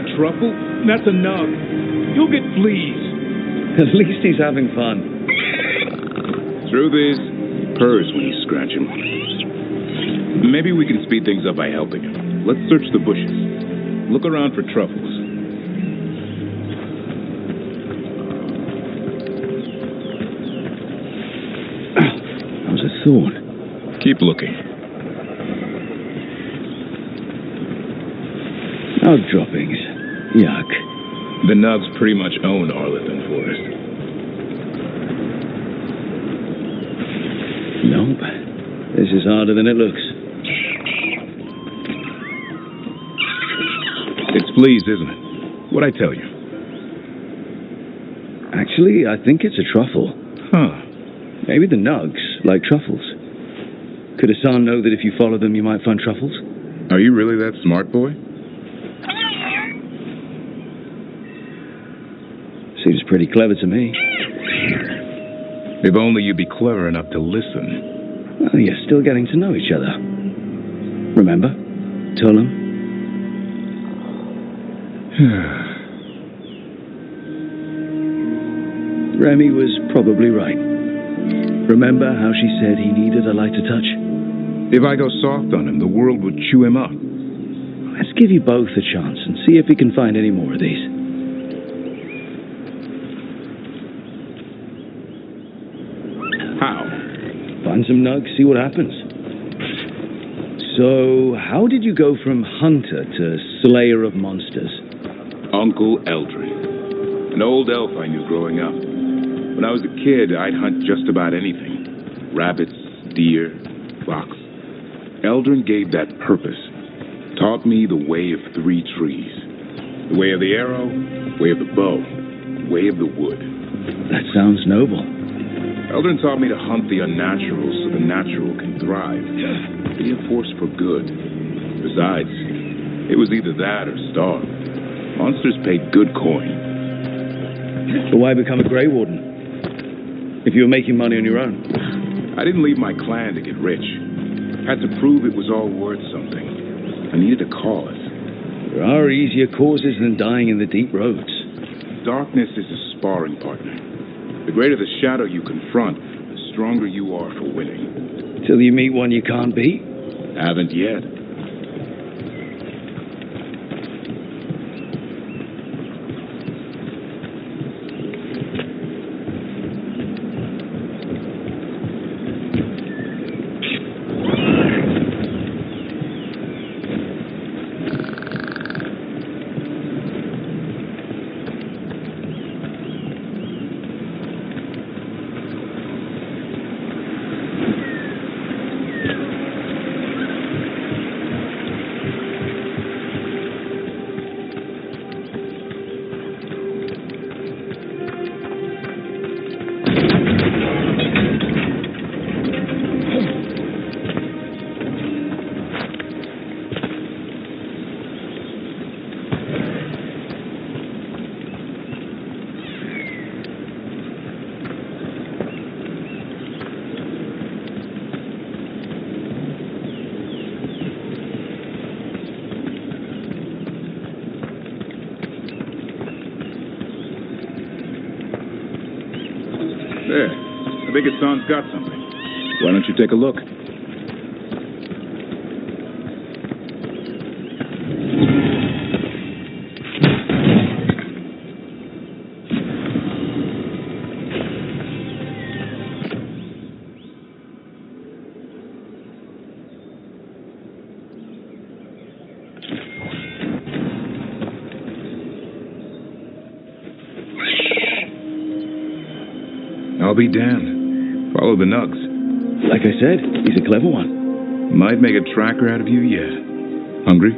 a truffle. That's a nug. You'll get fleas. At least he's having fun. Truth is, he purrs when you scratch him. Maybe we can speed things up by helping him. Let's search the bushes. Look around for truffles. That was a thorn. Keep looking. No droppings. Yuck. The nugs pretty much own Arlington Forest. Nope. This is harder than it looks. It's fleas, isn't it? What'd I tell you? Actually, I think it's a truffle. Huh. Maybe the nugs like truffles. Could Hassan know that if you follow them, you might find truffles? Are you really that smart, boy? Seems pretty clever to me. If only you'd be clever enough to listen. Well, you're still getting to know each other. Remember? Tulum? Remy was probably right. Remember how she said he needed a lighter touch? If I go soft on him, the world would chew him up. Let's give you both a chance and see if we can find any more of these. How? Find some nugs, see what happens. So, how did you go from hunter to slayer of monsters? Uncle Eldrin. An old elf I knew growing up. When I was a kid, I'd hunt just about anything. Rabbits, deer, fox. Eldrin gave that purpose. Taught me the way of 3 trees. The way of the arrow, way of the bow, way of the wood. That sounds noble. Eldrin taught me to hunt the unnatural so the natural can thrive. Be a force for good. Besides, it was either that or starve. Monsters paid good coin. But why become a Grey Warden? If you were making money on your own? I didn't leave my clan to get rich. I had to prove it was all worth something. I needed a cause. There are easier causes than dying in the deep roads. Darkness is a sparring partner. The greater the shadow you confront, the stronger you are for winning. Till you meet one you can't beat? Haven't yet. There. I think Hassan's got something. Why don't you take a look? I'll be damned. Follow the nugs. Like I said, he's a clever one. Might make a tracker out of you yet. Hungry?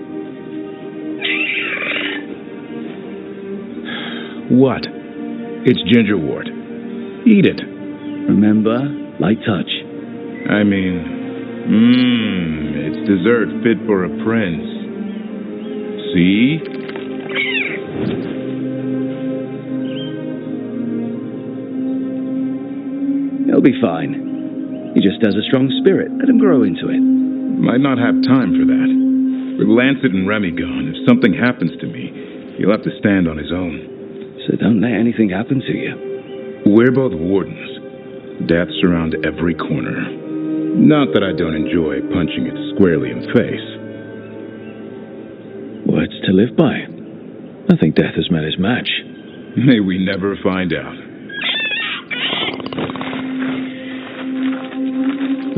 What? It's gingerwort. Eat it. Remember, light touch. I mean, it's dessert fit for a prince. See? He'll be fine. He just has a strong spirit. Let him grow into it. Might not have time for that. With Lancet and Remy gone, if something happens to me, He'll have to stand on his own. So don't let anything happen to you. We're both wardens. Death surrounds every corner. Not that I don't enjoy punching it squarely in the face. Words to live by. I think death has met his match. May we never find out.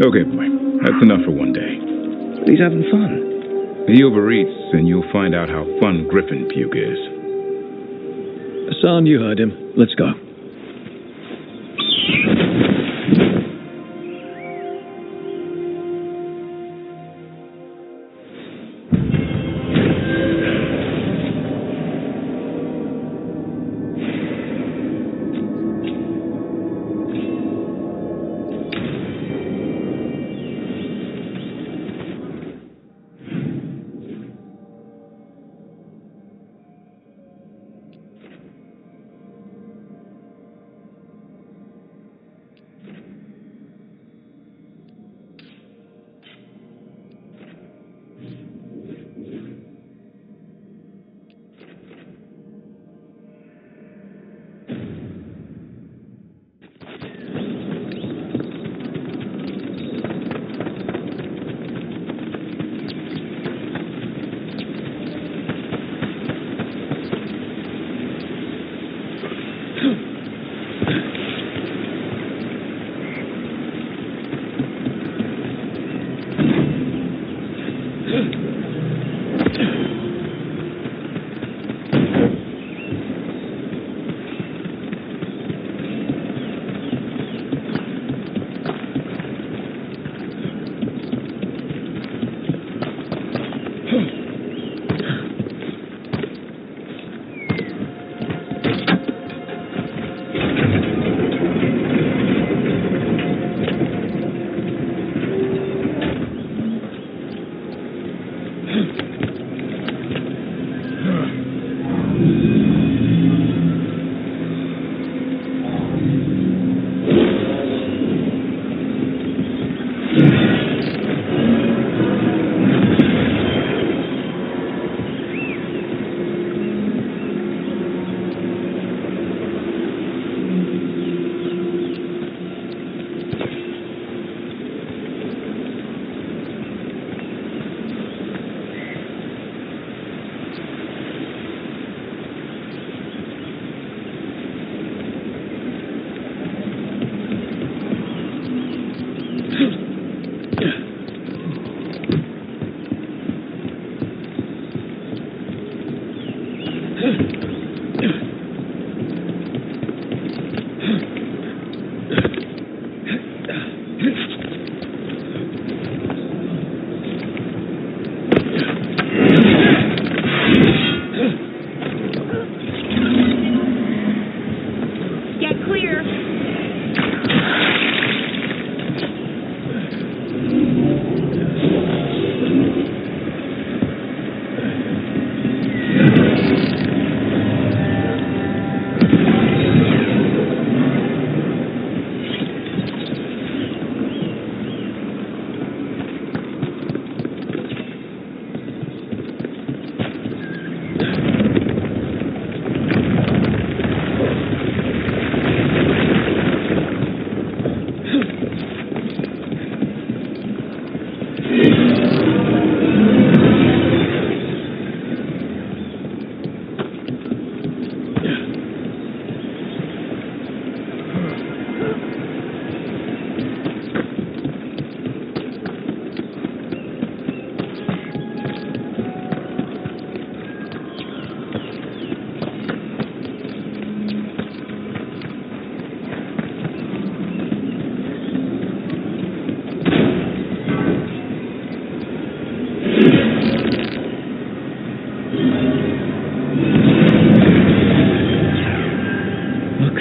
Okay, boy. That's enough for one day. But he's having fun. He overeats, and you'll find out how fun Griffin puke is. Hassan, you heard him. Let's go.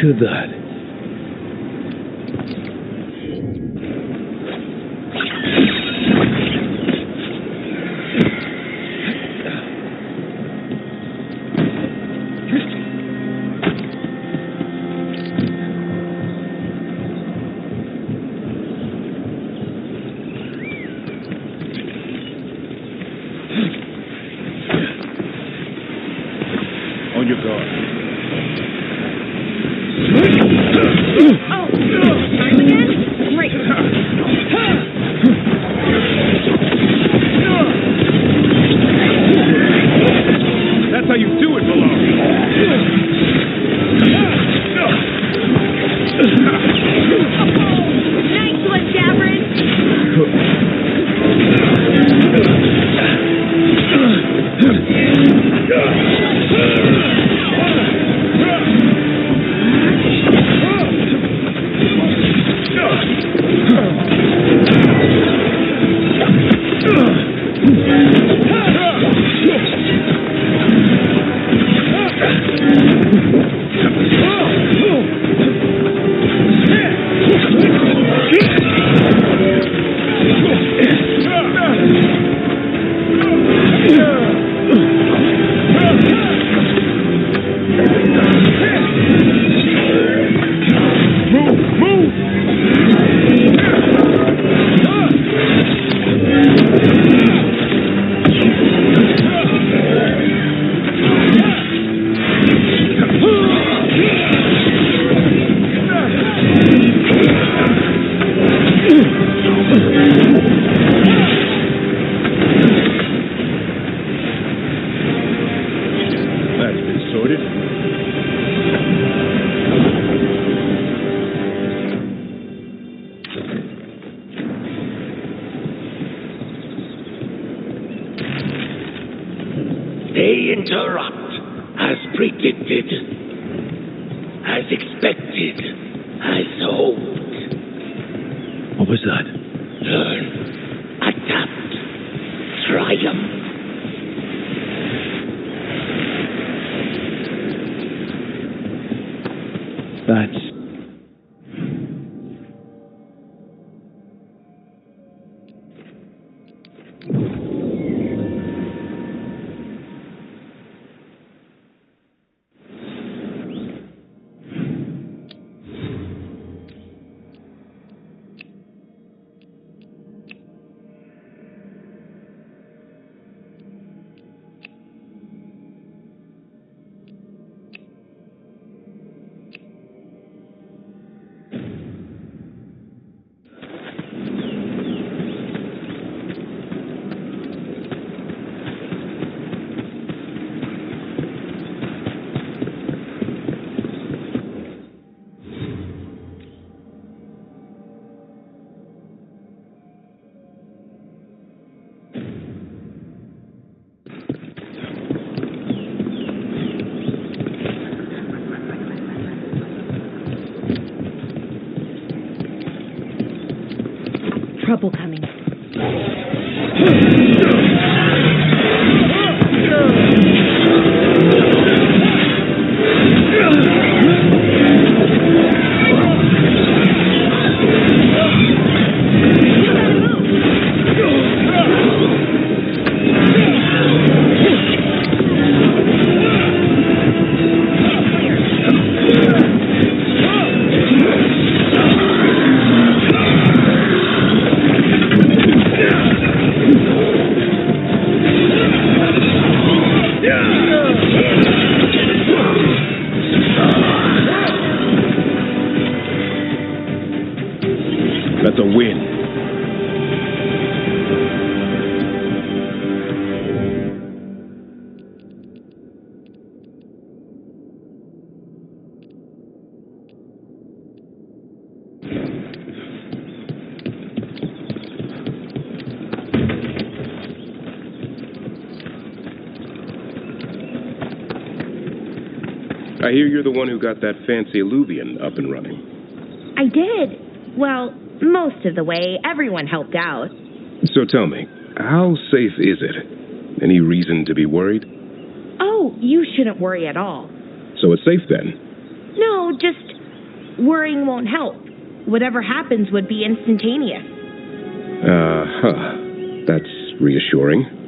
Look at that. Time again? Great. That's how you do it, Malone. Nice one, Davrin. That's been sorted. They interrupt, as predicted, as expected, as hoped. What was that? Learn, adapt, triumph. That's... Trouble coming. That's a win. I hear you're the one who got that fancy Illuvian up and running. I did. Well, most of the way. Everyone helped out. So tell me, how safe is it? Any reason to be worried? Oh, you shouldn't worry at all. So it's safe then? No, just worrying won't help. Whatever happens would be instantaneous. That's reassuring.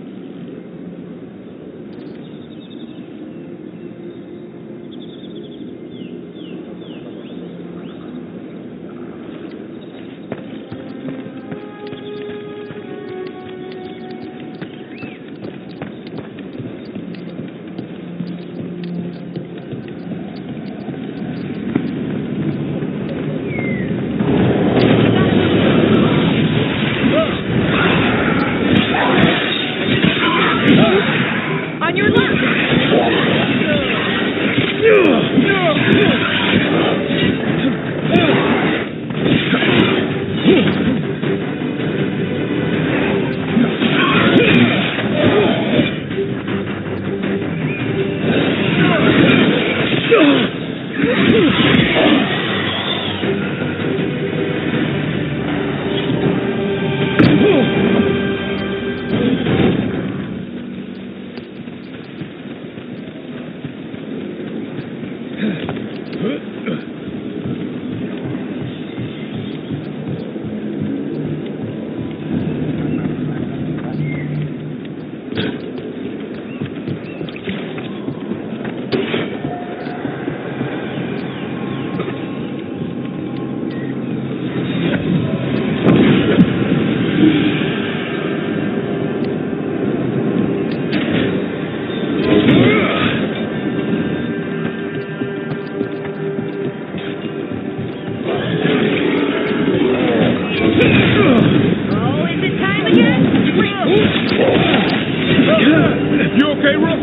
You okay, Rook?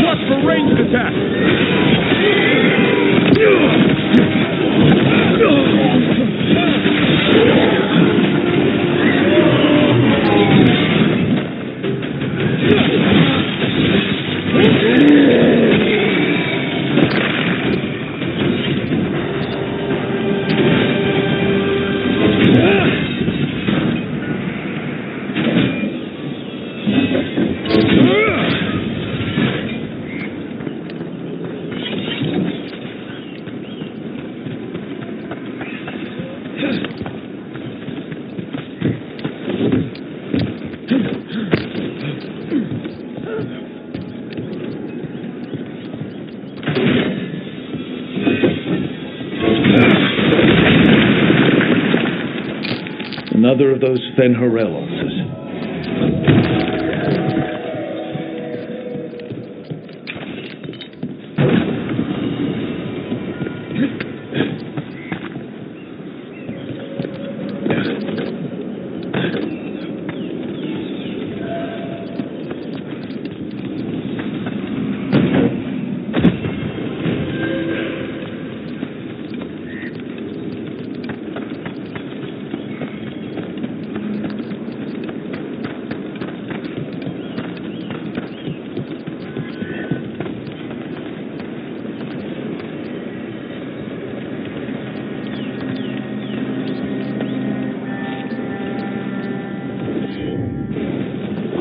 Watch for ranged attack. Another of those Fen'Harel altars.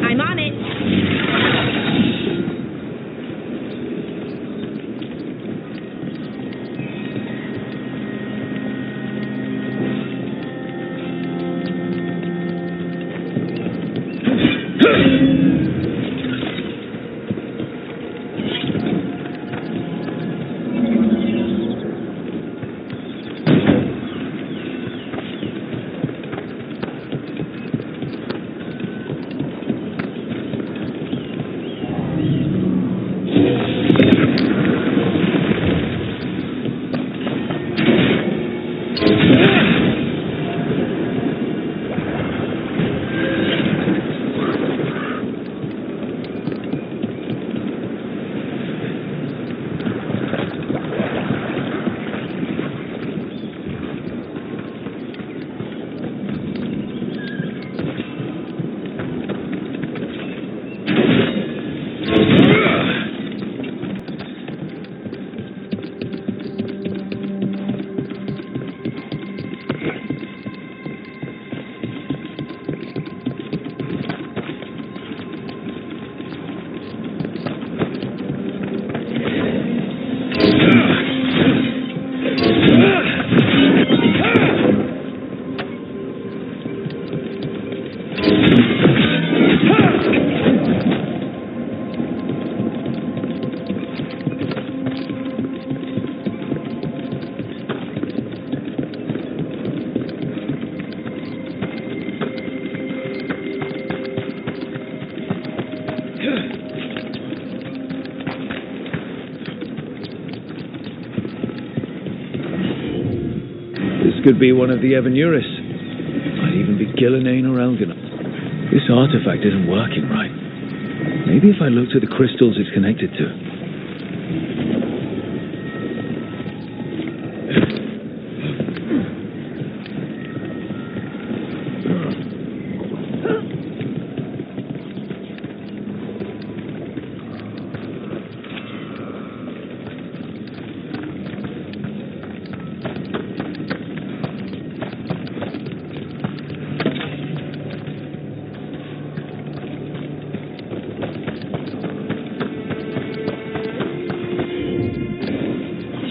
I'm on it. Could be one of the Evanuris. Might even be Gillenane or Elganon. This artifact isn't working right. Maybe if I looked at the crystals it's connected to.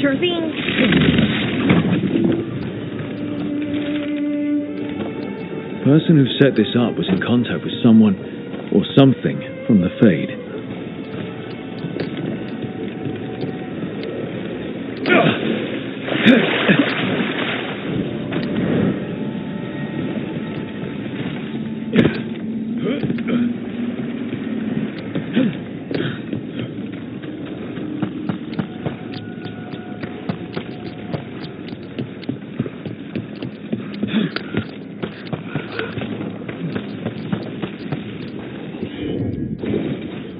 Sure thing. The person who set this up was in contact with someone or something from the Fade.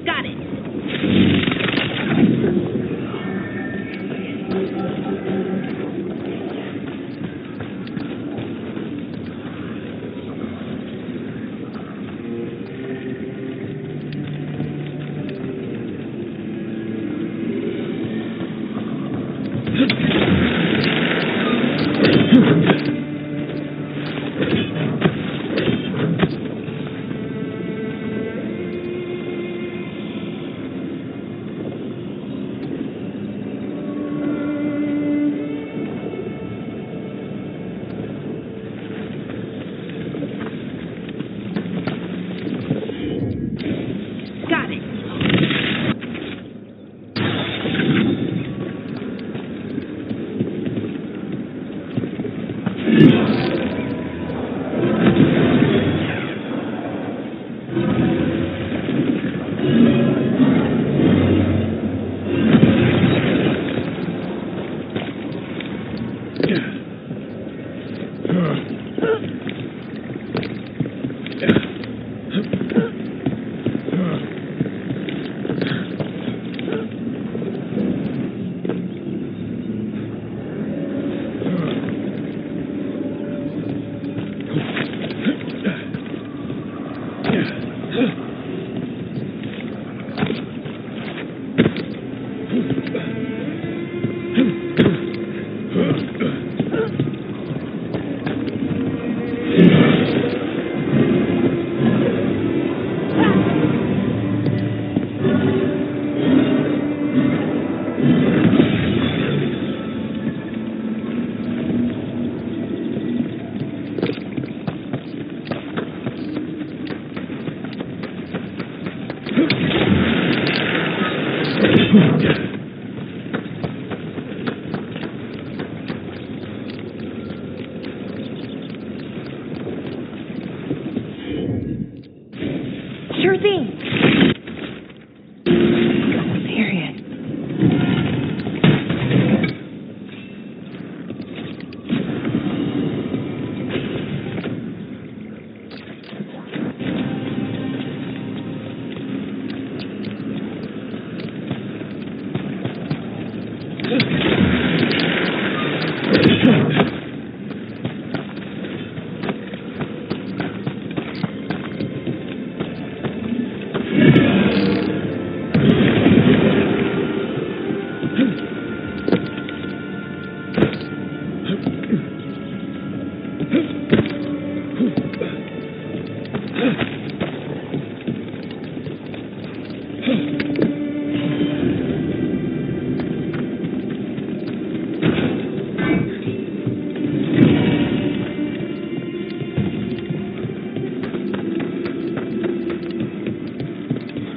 Got it. Got it. Sure thing. Period.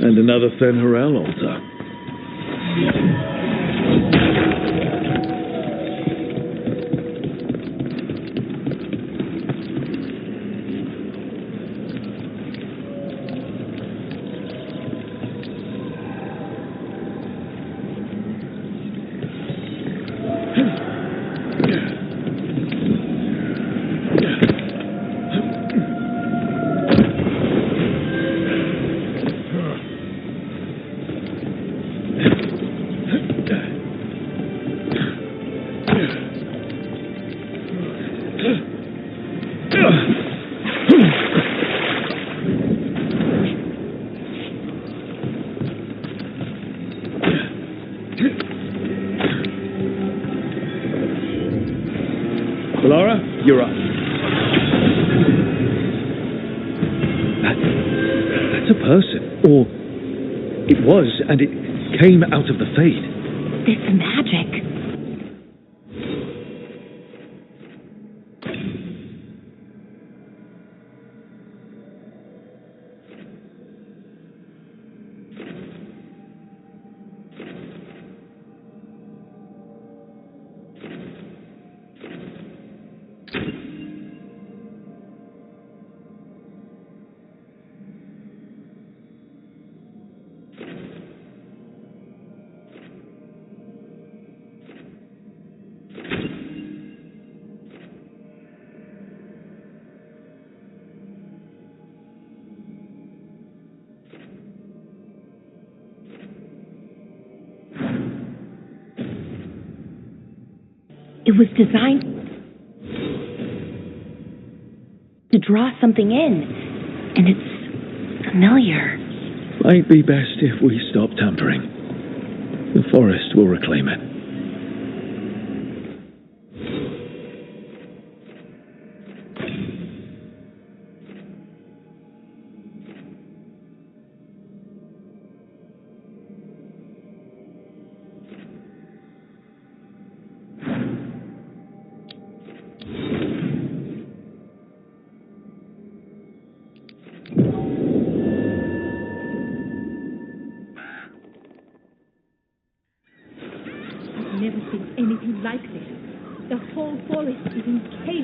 And another Fen'Harel altar. Laura, you're up. That's a person. Or it was, and it came out of the Fade. This magic. It was designed to draw something in, and it's familiar. Might be best if we stop tampering. The forest will reclaim it.